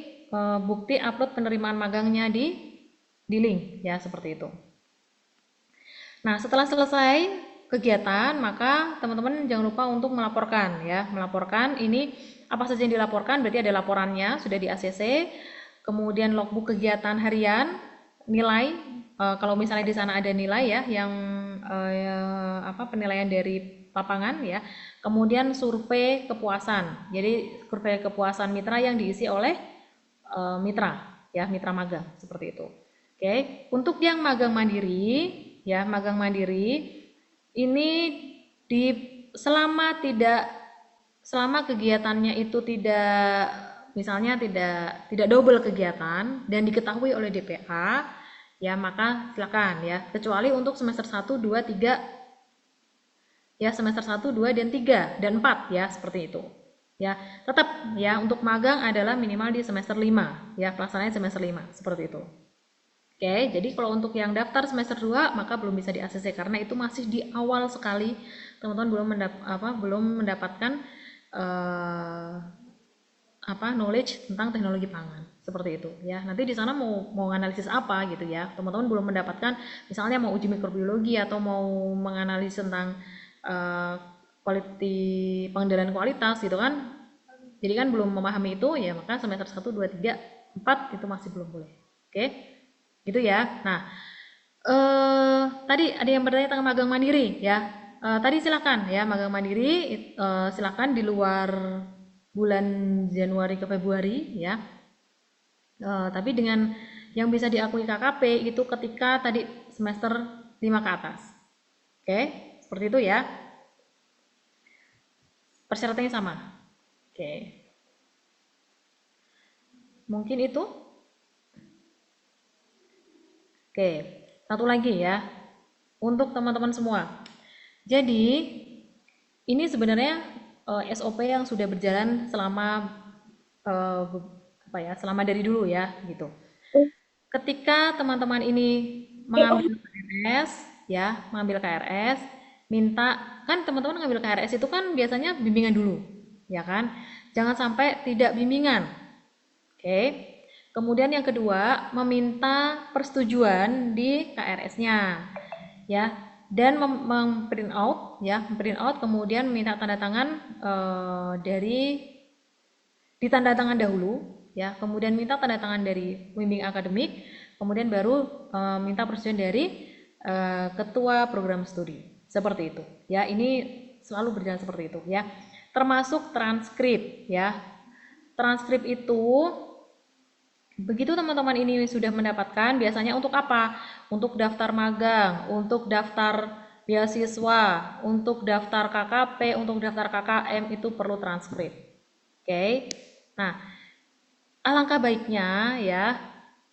bukti upload penerimaan magangnya di link ya, seperti itu. Nah, setelah selesai kegiatan, maka teman-teman jangan lupa untuk melaporkan ya, melaporkan ini apa saja yang dilaporkan, berarti ada laporannya sudah di ACC. Kemudian logbook kegiatan harian, nilai kalau misalnya di sana ada nilai ya yang penilaian dari lapangan ya. Kemudian survei kepuasan. Jadi survei kepuasan mitra yang diisi oleh mitra ya, mitra magang seperti itu. Oke, untuk yang magang mandiri ya, magang mandiri ini selama kegiatannya itu misalnya tidak double kegiatan dan diketahui oleh DPA ya, maka silakan ya, kecuali untuk semester 1, 2, 3 ya, semester 1, 2 dan 3 dan 4 ya, seperti itu. Ya, tetap ya untuk magang adalah minimal di semester 5 ya, pelaksanaannya semester 5 seperti itu. Oke, jadi kalau untuk yang daftar semester 2 maka belum bisa di ACC karena itu masih di awal sekali, teman-teman belum mendapatkan eh, knowledge tentang teknologi pangan seperti itu ya. Nanti di sana mau analisis apa gitu ya, teman-teman belum mendapatkan misalnya mau uji mikrobiologi atau mau menganalisis tentang pengendalian kualitas gitu kan, jadi kan belum memahami itu ya, maka semester 1, 2, 3, 4 itu masih belum boleh. Oke, gitu ya. Nah, tadi ada yang bertanya tentang magang mandiri ya. Tadi silakan ya, magang mandiri silakan di luar bulan Januari ke Februari ya. Tapi dengan yang bisa diakui KKP itu ketika tadi semester 5 ke atas. Oke, seperti itu ya. Persyaratannya sama. Oke. Mungkin itu. Oke, satu lagi ya. Untuk teman-teman semua. Jadi, ini sebenarnya SOP yang sudah berjalan selama selama dari dulu ya, gitu. Ketika teman-teman ini mengambil KRS, ya, mengambil KRS, minta kan teman-teman mengambil KRS itu kan biasanya bimbingan dulu, ya kan? Jangan sampai tidak bimbingan. Oke. Kemudian yang kedua, meminta persetujuan di KRS-nya, ya, dan memprint out, ya, memprint out, kemudian minta tanda tangan ditanda tangan dahulu, ya, kemudian minta tanda tangan dari bimbing akademik, kemudian baru minta persetujuan dari ketua program studi, seperti itu, ya. Ini selalu berjalan seperti itu, ya. Termasuk transkrip, ya. Transkrip itu begitu teman-teman ini sudah mendapatkan, biasanya untuk apa? Untuk daftar magang, untuk daftar beasiswa, untuk daftar KKP, untuk daftar KKM itu perlu transkrip. Oke. Nah, alangkah baiknya ya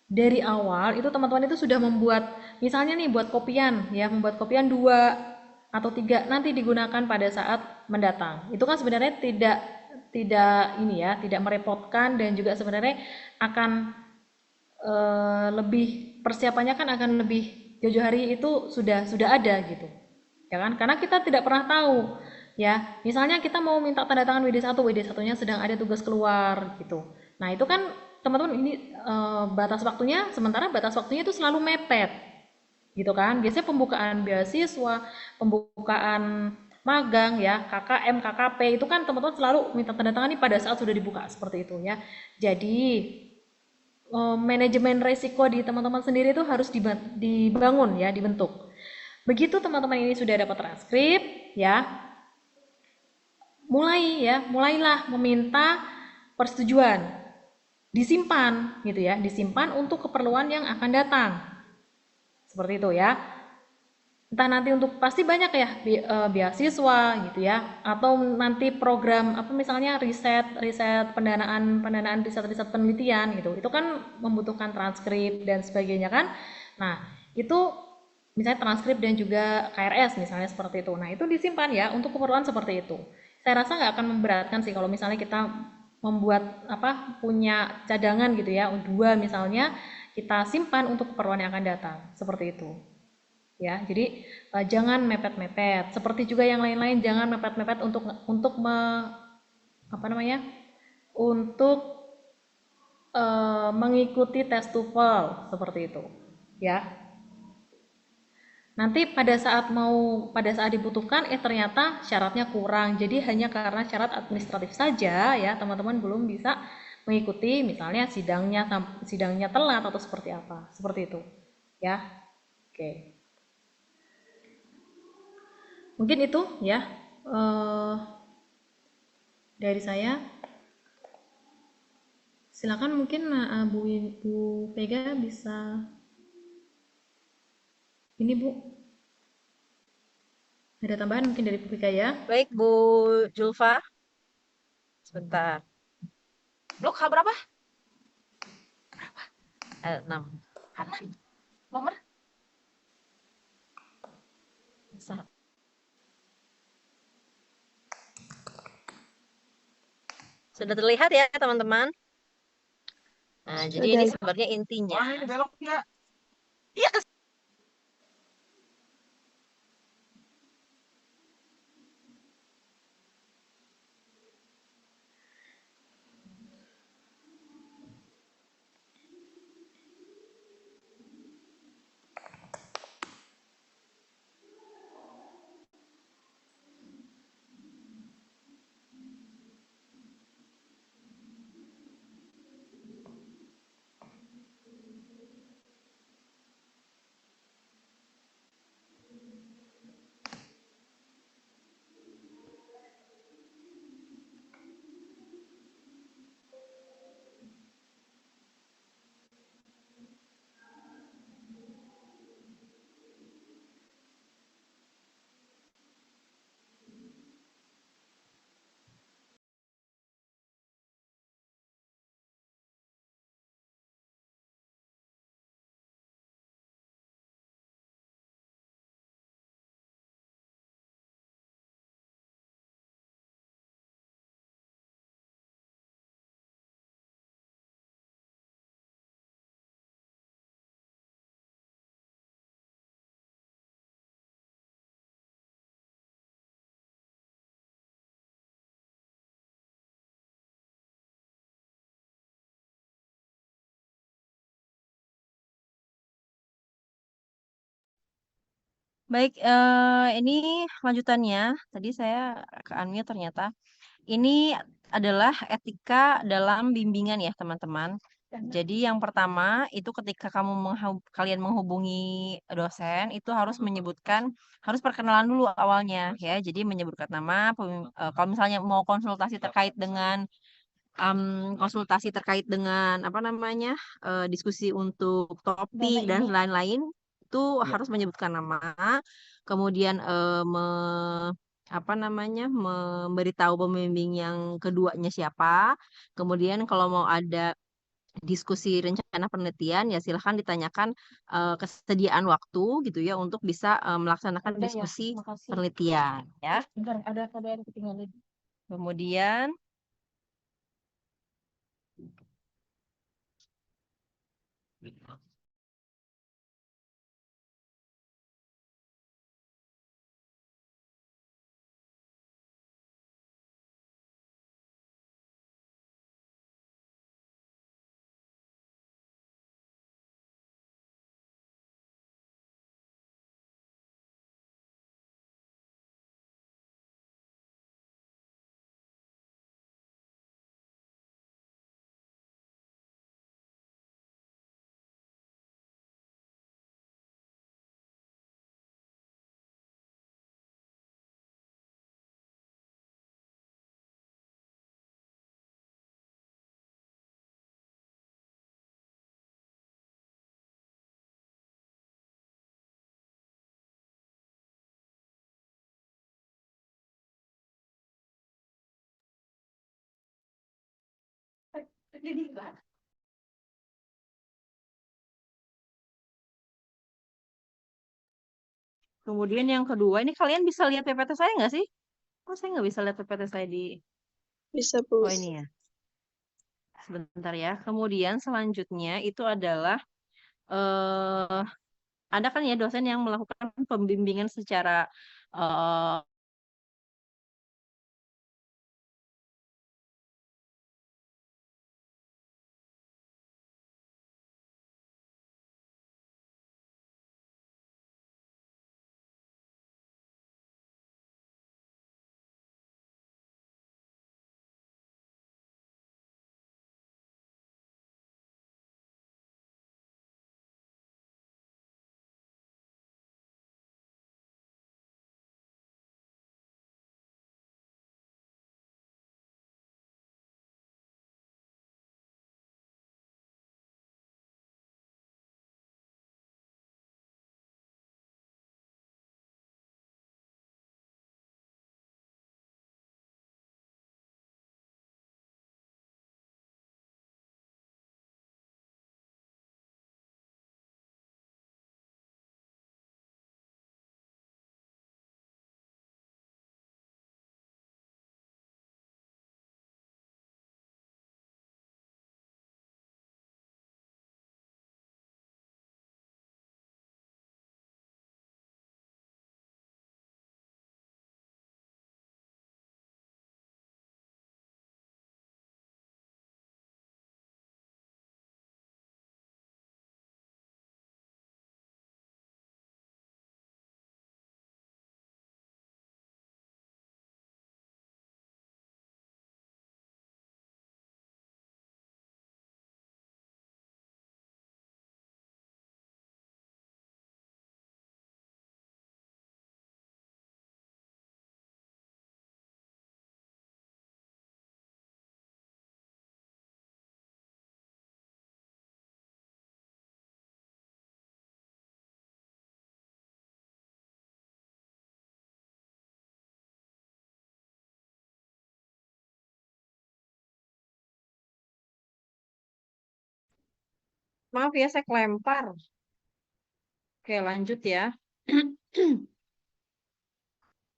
dari awal itu teman-teman itu sudah membuat misalnya nih buat kopian ya, membuat kopian 2 atau 3 nanti digunakan pada saat mendatang. Itu kan sebenarnya tidak ini ya, tidak merepotkan dan juga sebenarnya akan lebih persiapannya kan akan lebih jauh-jauh hari itu sudah ada gitu. Ya kan? Karena kita tidak pernah tahu ya. Misalnya kita mau minta tanda tangan WD1, WD1-nya sedang ada tugas keluar gitu. Nah, itu kan teman-teman ini batas waktunya sementara batas waktunya itu selalu mepet. Gitu kan? Biasanya pembukaan beasiswa, pembukaan magang ya, KKM, KKP itu kan teman-teman selalu minta tanda tangan pada saat sudah dibuka seperti itu ya. Jadi manajemen resiko di teman-teman sendiri itu harus dibangun ya, dibentuk. Begitu teman-teman ini sudah dapat transkrip ya, mulailah meminta persetujuan, disimpan gitu ya, disimpan untuk keperluan yang akan datang. Seperti itu ya. Entah nanti untuk pasti banyak ya beasiswa gitu ya, atau nanti program apa misalnya riset pendanaan riset penelitian gitu, itu kan membutuhkan transkrip dan sebagainya kan. Nah itu misalnya transkrip dan juga KRS misalnya seperti itu, nah itu disimpan ya untuk keperluan seperti itu. Saya rasa nggak akan memberatkan sih kalau misalnya kita membuat punya cadangan gitu ya, 2 misalnya kita simpan untuk keperluan yang akan datang seperti itu. Ya, jadi jangan mepet-mepet. Seperti juga yang lain-lain, jangan mepet-mepet untuk untuk mengikuti tes TOEFL seperti itu. Ya. Nanti pada saat dibutuhkan ternyata syaratnya kurang. Jadi hanya karena syarat administratif saja ya, teman-teman belum bisa mengikuti misalnya sidangnya telat atau seperti apa. Seperti itu. Ya. Oke. Mungkin itu ya dari saya. Silakan mungkin Bu Vega bisa ini Bu. Ada tambahan mungkin dari Bu Vega ya. Baik, Bu Julfa. Sebentar. Blok H berapa? 6. Mana? Nomor? Sudah terlihat ya, teman-teman? Nah, jadi ini sebenarnya intinya. Wah, ini belok ya. Iya, Baik, ini lanjutannya. Tadi saya ke unmute ternyata. Ini adalah etika dalam bimbingan ya, teman-teman. Jadi yang pertama itu ketika kalian menghubungi dosen itu harus menyebutkan, harus perkenalan dulu awalnya ya. Jadi menyebutkan nama, kalau misalnya mau konsultasi terkait dengan apa namanya, diskusi untuk topik dan lain-lain itu harus menyebutkan nama, kemudian apa namanya, memberitahu pembimbing yang keduanya siapa. Kemudian kalau mau ada diskusi rencana penelitian ya silahkan ditanyakan kesediaan waktu gitu ya untuk bisa melaksanakan diskusi penelitian ya. Kemudian kemudian yang kedua, ini kalian bisa lihat PPT saya nggak sih? Kok saya nggak bisa lihat PPT saya di... Bisa, Oh Bos. ini ya, sebentar ya. Kemudian selanjutnya itu adalah, eh ada kan ya dosen yang melakukan pembimbingan secara eh maaf ya saya kelempar. Oke, lanjut ya.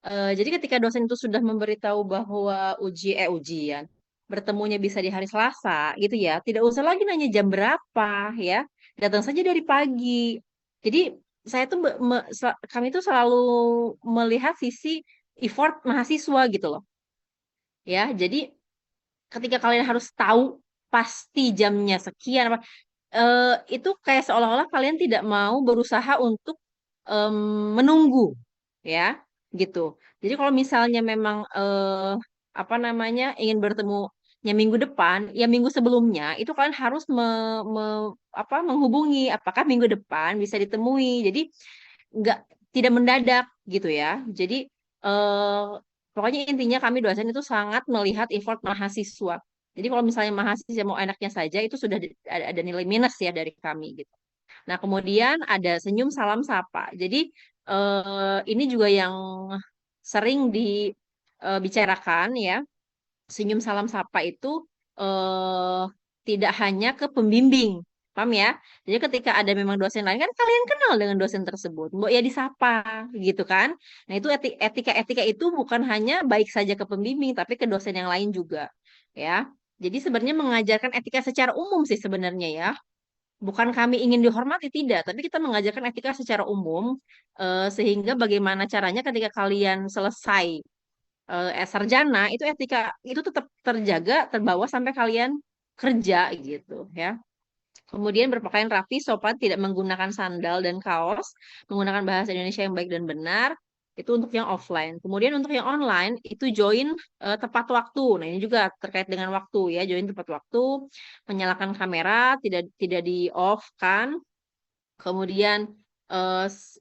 Jadi ketika dosen itu sudah memberitahu bahwa ujian bertemunya bisa di hari Selasa gitu ya, tidak usah lagi nanya jam berapa ya, datang saja dari pagi. Jadi saya tuh kami tuh selalu melihat sisi effort mahasiswa gitu loh ya. Jadi ketika kalian harus tahu pasti jamnya sekian apa, itu kayak seolah-olah kalian tidak mau berusaha untuk menunggu ya gitu. Jadi kalau misalnya memang apa namanya ingin bertemunya minggu depan, ya minggu sebelumnya itu kalian harus menghubungi apakah minggu depan bisa ditemui. Jadi nggak tidak mendadak gitu ya. Jadi eh, pokoknya intinya kami dosen itu sangat melihat effort mahasiswa. Jadi kalau misalnya mahasiswa mau enaknya saja itu sudah ada nilai minus ya dari kami gitu. Nah, kemudian ada senyum salam sapa. Jadi ini juga yang sering dibicarakan ya. Senyum salam sapa itu eh, tidak hanya ke pembimbing. Paham ya? Jadi ketika ada memang dosen lain kan kalian kenal dengan dosen tersebut. Mbok ya disapa gitu kan. Nah, itu etika-etika itu bukan hanya baik saja ke pembimbing tapi ke dosen yang lain juga ya. Jadi sebenarnya mengajarkan etika secara umum sih sebenarnya ya. Bukan kami ingin dihormati, tidak, tapi kita mengajarkan etika secara umum, sehingga bagaimana caranya ketika kalian selesai sarjana, itu etika itu tetap terjaga, terbawa sampai kalian kerja gitu ya. Kemudian berpakaian rapi, sopan, tidak menggunakan sandal dan kaos, menggunakan bahasa Indonesia yang baik dan benar. Itu untuk yang offline. Kemudian untuk yang online itu join tepat waktu. Nah, ini juga terkait dengan waktu ya, join tepat waktu, menyalakan kamera, tidak di off kan. Kemudian eh, s-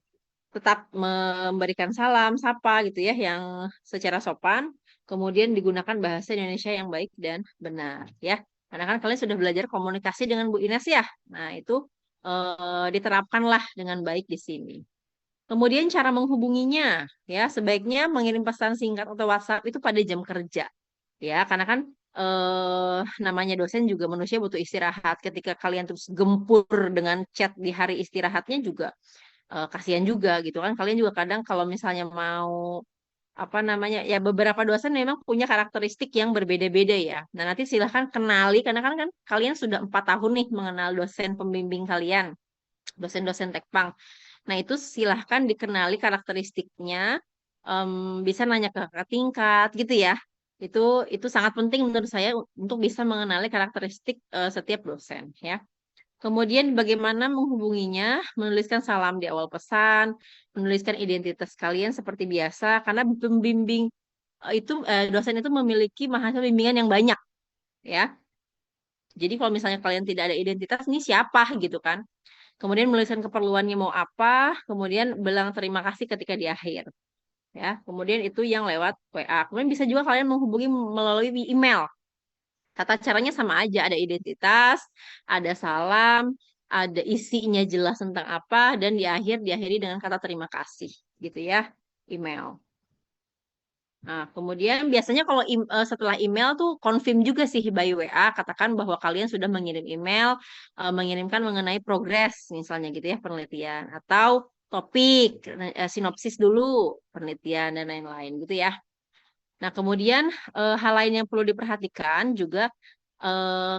tetap memberikan salam, sapa gitu ya, yang secara sopan. Kemudian digunakan bahasa Indonesia yang baik dan benar ya. Karena kan kalian sudah belajar komunikasi dengan Bu Ines ya. Nah, itu diterapkanlah dengan baik di sini. Kemudian cara menghubunginya ya, sebaiknya mengirim pesan singkat atau WhatsApp itu pada jam kerja ya, karena kan namanya dosen juga manusia butuh istirahat. Ketika kalian terus gempur dengan chat di hari istirahatnya juga kasihan juga gitu kan. Kalian juga kadang kalau misalnya mau apa namanya ya, beberapa dosen memang punya karakteristik yang berbeda-beda ya. Nah, nanti silahkan kenali karena kan kalian sudah 4 tahun nih mengenal dosen pembimbing kalian, dosen-dosen Tekpang. Nah, itu silahkan dikenali karakteristiknya. Em, bisa nanya ke kakak tingkat gitu ya. Itu itu sangat penting menurut saya untuk bisa mengenali karakteristik setiap dosen ya. Kemudian bagaimana menghubunginya, menuliskan salam di awal pesan, menuliskan identitas kalian seperti biasa, karena pembimbing dosen itu memiliki mahasiswa bimbingan yang banyak ya. Jadi kalau misalnya kalian tidak ada identitas, ini siapa gitu kan? Kemudian menuliskan keperluannya mau apa, kemudian bilang terima kasih ketika di akhir. Ya, kemudian itu yang lewat WA. Kemudian bisa juga kalian menghubungi melalui email. Tata caranya sama aja, ada identitas, ada salam, ada isinya jelas tentang apa, dan di akhir diakhiri dengan kata terima kasih, gitu ya, email. Nah, kemudian biasanya kalau setelah email tuh confirm juga sih by WA, katakan bahwa kalian sudah mengirim email, mengirimkan mengenai progres, misalnya gitu ya, penelitian, atau topik, sinopsis dulu, penelitian, dan lain-lain gitu ya. Nah, kemudian hal lain yang perlu diperhatikan juga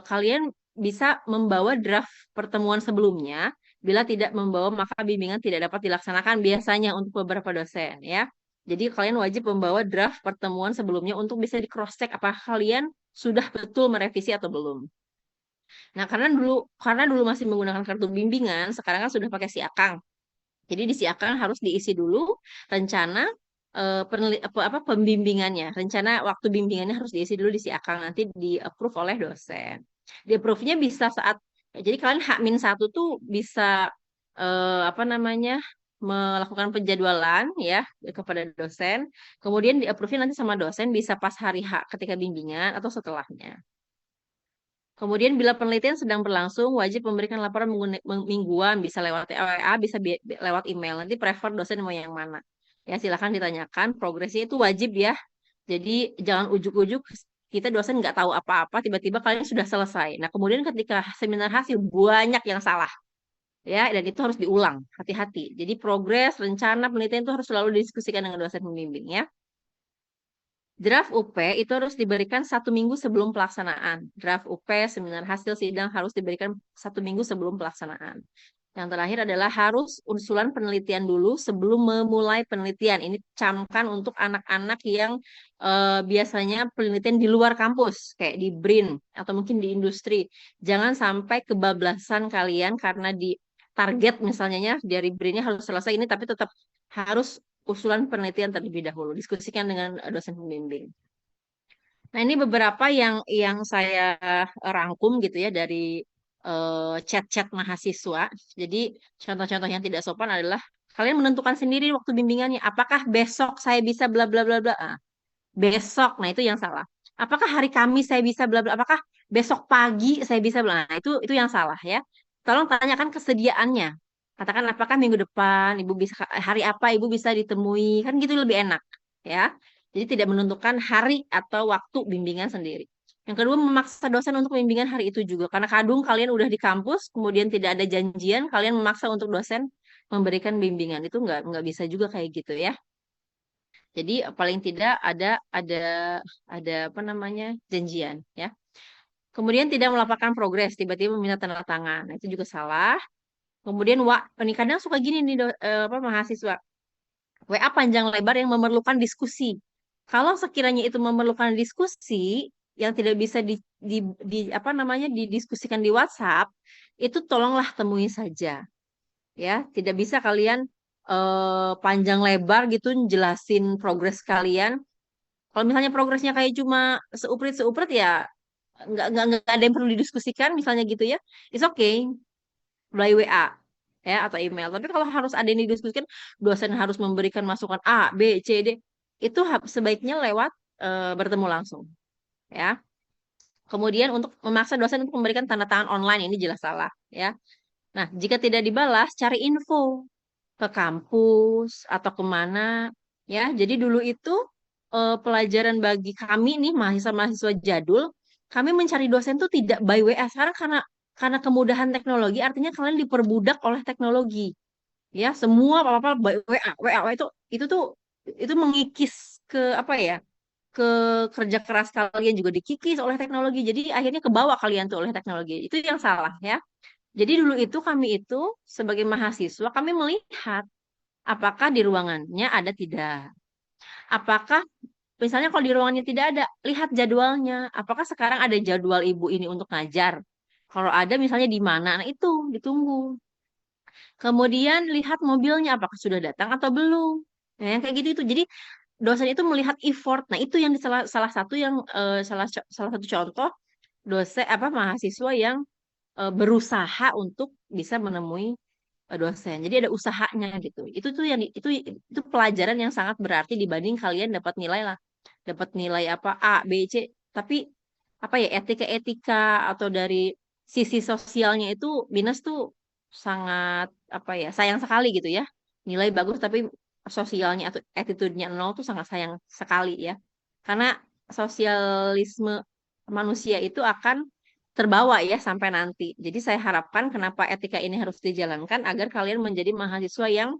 kalian bisa membawa draft pertemuan sebelumnya. Bila tidak membawa, maka bimbingan tidak dapat dilaksanakan biasanya untuk beberapa dosen ya. Jadi kalian wajib membawa draft pertemuan sebelumnya untuk bisa di cross check apakah kalian sudah betul merevisi atau belum. Nah, karena dulu masih menggunakan kartu bimbingan, sekarang kan sudah pakai siakang. Jadi di siakang harus diisi dulu rencana apa pembimbingannya. Rencana waktu bimbingannya harus diisi dulu di siakang, nanti di-approve oleh dosen. Di-approve-nya bisa saat jadi kalian H-1 tuh bisa apa namanya? Melakukan penjadwalan ya kepada dosen. Kemudian di-approve nanti sama dosen bisa pas hari H ketika bimbingan atau setelahnya. Kemudian bila penelitian sedang berlangsung, wajib memberikan laporan mingguan, bisa lewat WA, bisa lewat email. Nanti prefer dosen mau yang mana. Ya, silakan ditanyakan. Progresnya itu wajib ya. Jadi jangan ujuk-ujuk kita dosen nggak tahu apa-apa, tiba-tiba kalian sudah selesai. Nah, kemudian ketika seminar hasil banyak yang salah. Ya, dan itu harus diulang. Hati-hati. Jadi progres, rencana, penelitian itu harus selalu didiskusikan dengan dosen pembimbing ya. Draft UP itu harus diberikan 1 minggu sebelum pelaksanaan. Draft UP, seminar hasil sidang harus diberikan 1 minggu sebelum pelaksanaan. Yang terakhir adalah harus usulan penelitian dulu sebelum memulai penelitian. Ini camkan untuk anak-anak yang biasanya penelitian di luar kampus, kayak di BRIN atau mungkin di industri. Jangan sampai kebablasan kalian karena di target misalnya ya, dari BRI-nya harus selesai ini, tapi tetap harus usulan penelitian terlebih dahulu, diskusikan dengan dosen pembimbing. Nah, ini beberapa yang saya rangkum gitu ya dari chat-chat mahasiswa. Jadi, contoh-contoh yang tidak sopan adalah kalian menentukan sendiri waktu bimbingannya. Apakah besok saya bisa bla bla bla bla? Ah, besok, nah itu yang salah. Apakah hari Kamis saya bisa bla bla? Apakah besok pagi saya bisa bla? Nah, itu yang salah ya. Tolong tanyakan kesediaannya. Katakan apakah minggu depan ibu bisa hari apa ibu bisa ditemui, kan gitu lebih enak ya. Jadi tidak menentukan hari atau waktu bimbingan sendiri. Yang kedua, memaksa dosen untuk bimbingan hari itu juga. Karena kadung kalian udah di kampus, kemudian tidak ada janjian, kalian memaksa untuk dosen memberikan bimbingan. Itu nggak bisa juga kayak gitu ya. Jadi paling tidak ada apa namanya janjian ya. Kemudian tidak melaporkan progres, tiba-tiba meminta tanda tangan. Nah, itu juga salah. Kemudian ini kadang suka gini nih apa mahasiswa. WA panjang lebar yang memerlukan diskusi. Kalau sekiranya itu memerlukan diskusi yang tidak bisa apa namanya didiskusikan di WhatsApp, itu tolonglah temui saja ya. Tidak bisa kalian panjang lebar gitu jelasin progres kalian. Kalau misalnya progresnya kayak cuma seuprit-seuprit ya nggak ada yang perlu didiskusikan misalnya gitu ya. It's okay melalui WA ya atau email. Tapi kalau harus ada yang didiskusikan, dosen harus memberikan masukan A, B, C, D, itu sebaiknya lewat bertemu langsung ya. Kemudian untuk memaksa dosen untuk memberikan tanda tangan online ini jelas salah ya. Nah, jika tidak dibalas, cari info ke kampus atau kemana ya. Jadi dulu itu pelajaran bagi kami nih mahasiswa-mahasiswa jadul, kami mencari dosen tuh tidak by WA. Sekarang karena kemudahan teknologi, artinya kalian diperbudak oleh teknologi ya. Semua apa-apa by WA, WA itu tuh itu mengikis ke apa ya? Ke kerja keras kalian juga dikikis oleh teknologi. Jadi akhirnya kebawa kalian tuh oleh teknologi. Itu yang salah ya. Jadi dulu itu kami itu sebagai mahasiswa kami melihat apakah di ruangannya ada tidak. Apakah misalnya kalau di ruangannya tidak ada, lihat jadwalnya. Apakah sekarang ada jadwal ibu ini untuk ngajar? Kalau ada misalnya di mana, nah itu ditunggu. Kemudian lihat mobilnya apakah sudah datang atau belum. Nah, yang kayak gitu itu. Jadi dosen itu melihat effort. Nah, itu yang salah satu yang salah satu contoh dosen apa mahasiswa yang berusaha untuk bisa menemui dosen. Jadi ada usahanya gitu. Itu tuh yang itu pelajaran yang sangat berarti dibanding kalian dapat nilai lah, dapat nilai apa A, B, C, tapi apa ya etika-etika atau dari sisi sosialnya itu minus tuh sangat apa ya sayang sekali gitu ya. Nilai bagus tapi sosialnya atau attitude-nya nol tuh sangat sayang sekali ya. Karena sosialisme manusia itu akan terbawa ya sampai nanti. Jadi saya harapkan kenapa etika ini harus dijalankan agar kalian menjadi mahasiswa yang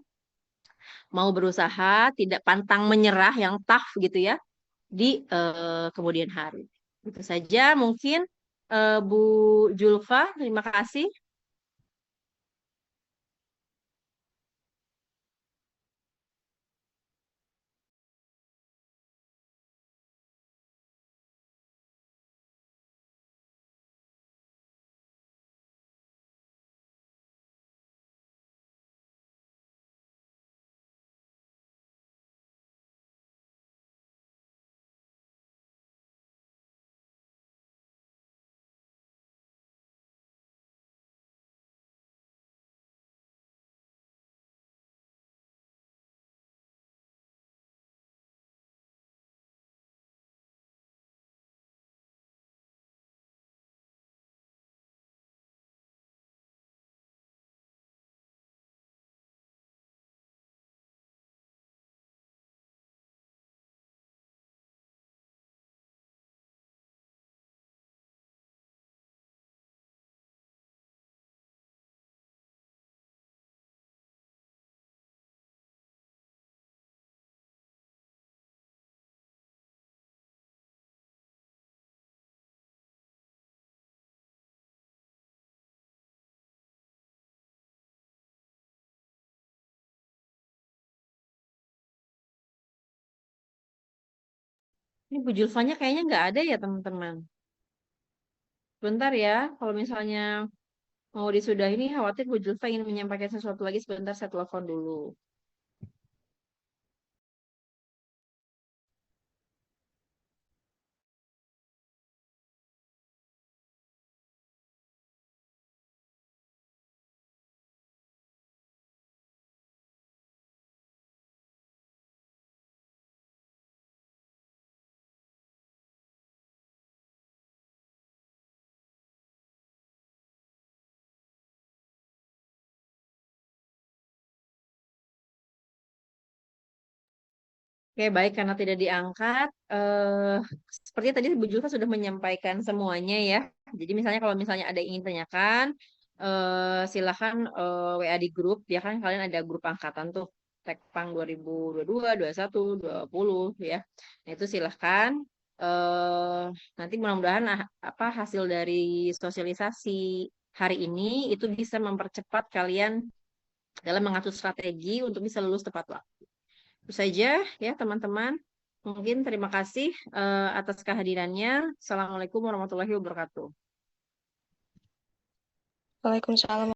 mau berusaha, tidak pantang menyerah, yang tough gitu ya di kemudian hari. Itu saja mungkin Bu Julfa, terima kasih. Ini Bu Julfanya kayaknya nggak ada ya teman-teman. Bentar ya, kalau misalnya Mau disudahi nih, khawatir Bu Julfa ingin menyampaikan sesuatu lagi sebentar, saya telepon dulu. Oke, baik, karena tidak diangkat, seperti tadi Bu Julfa sudah menyampaikan semuanya ya. Jadi misalnya kalau misalnya ada yang ingin tanyakan, silahkan WA di grup, ya kan kalian ada grup angkatan tuh, Tekpang 2022, 21, 20 ya. Nah itu silahkan. Nanti mudah-mudahan apa hasil dari sosialisasi hari ini itu bisa mempercepat kalian dalam mengatur strategi untuk bisa lulus tepat waktu. Itu saja ya teman-teman. Mungkin terima kasih atas kehadirannya. Assalamualaikum warahmatullahi wabarakatuh. Waalaikumsalam.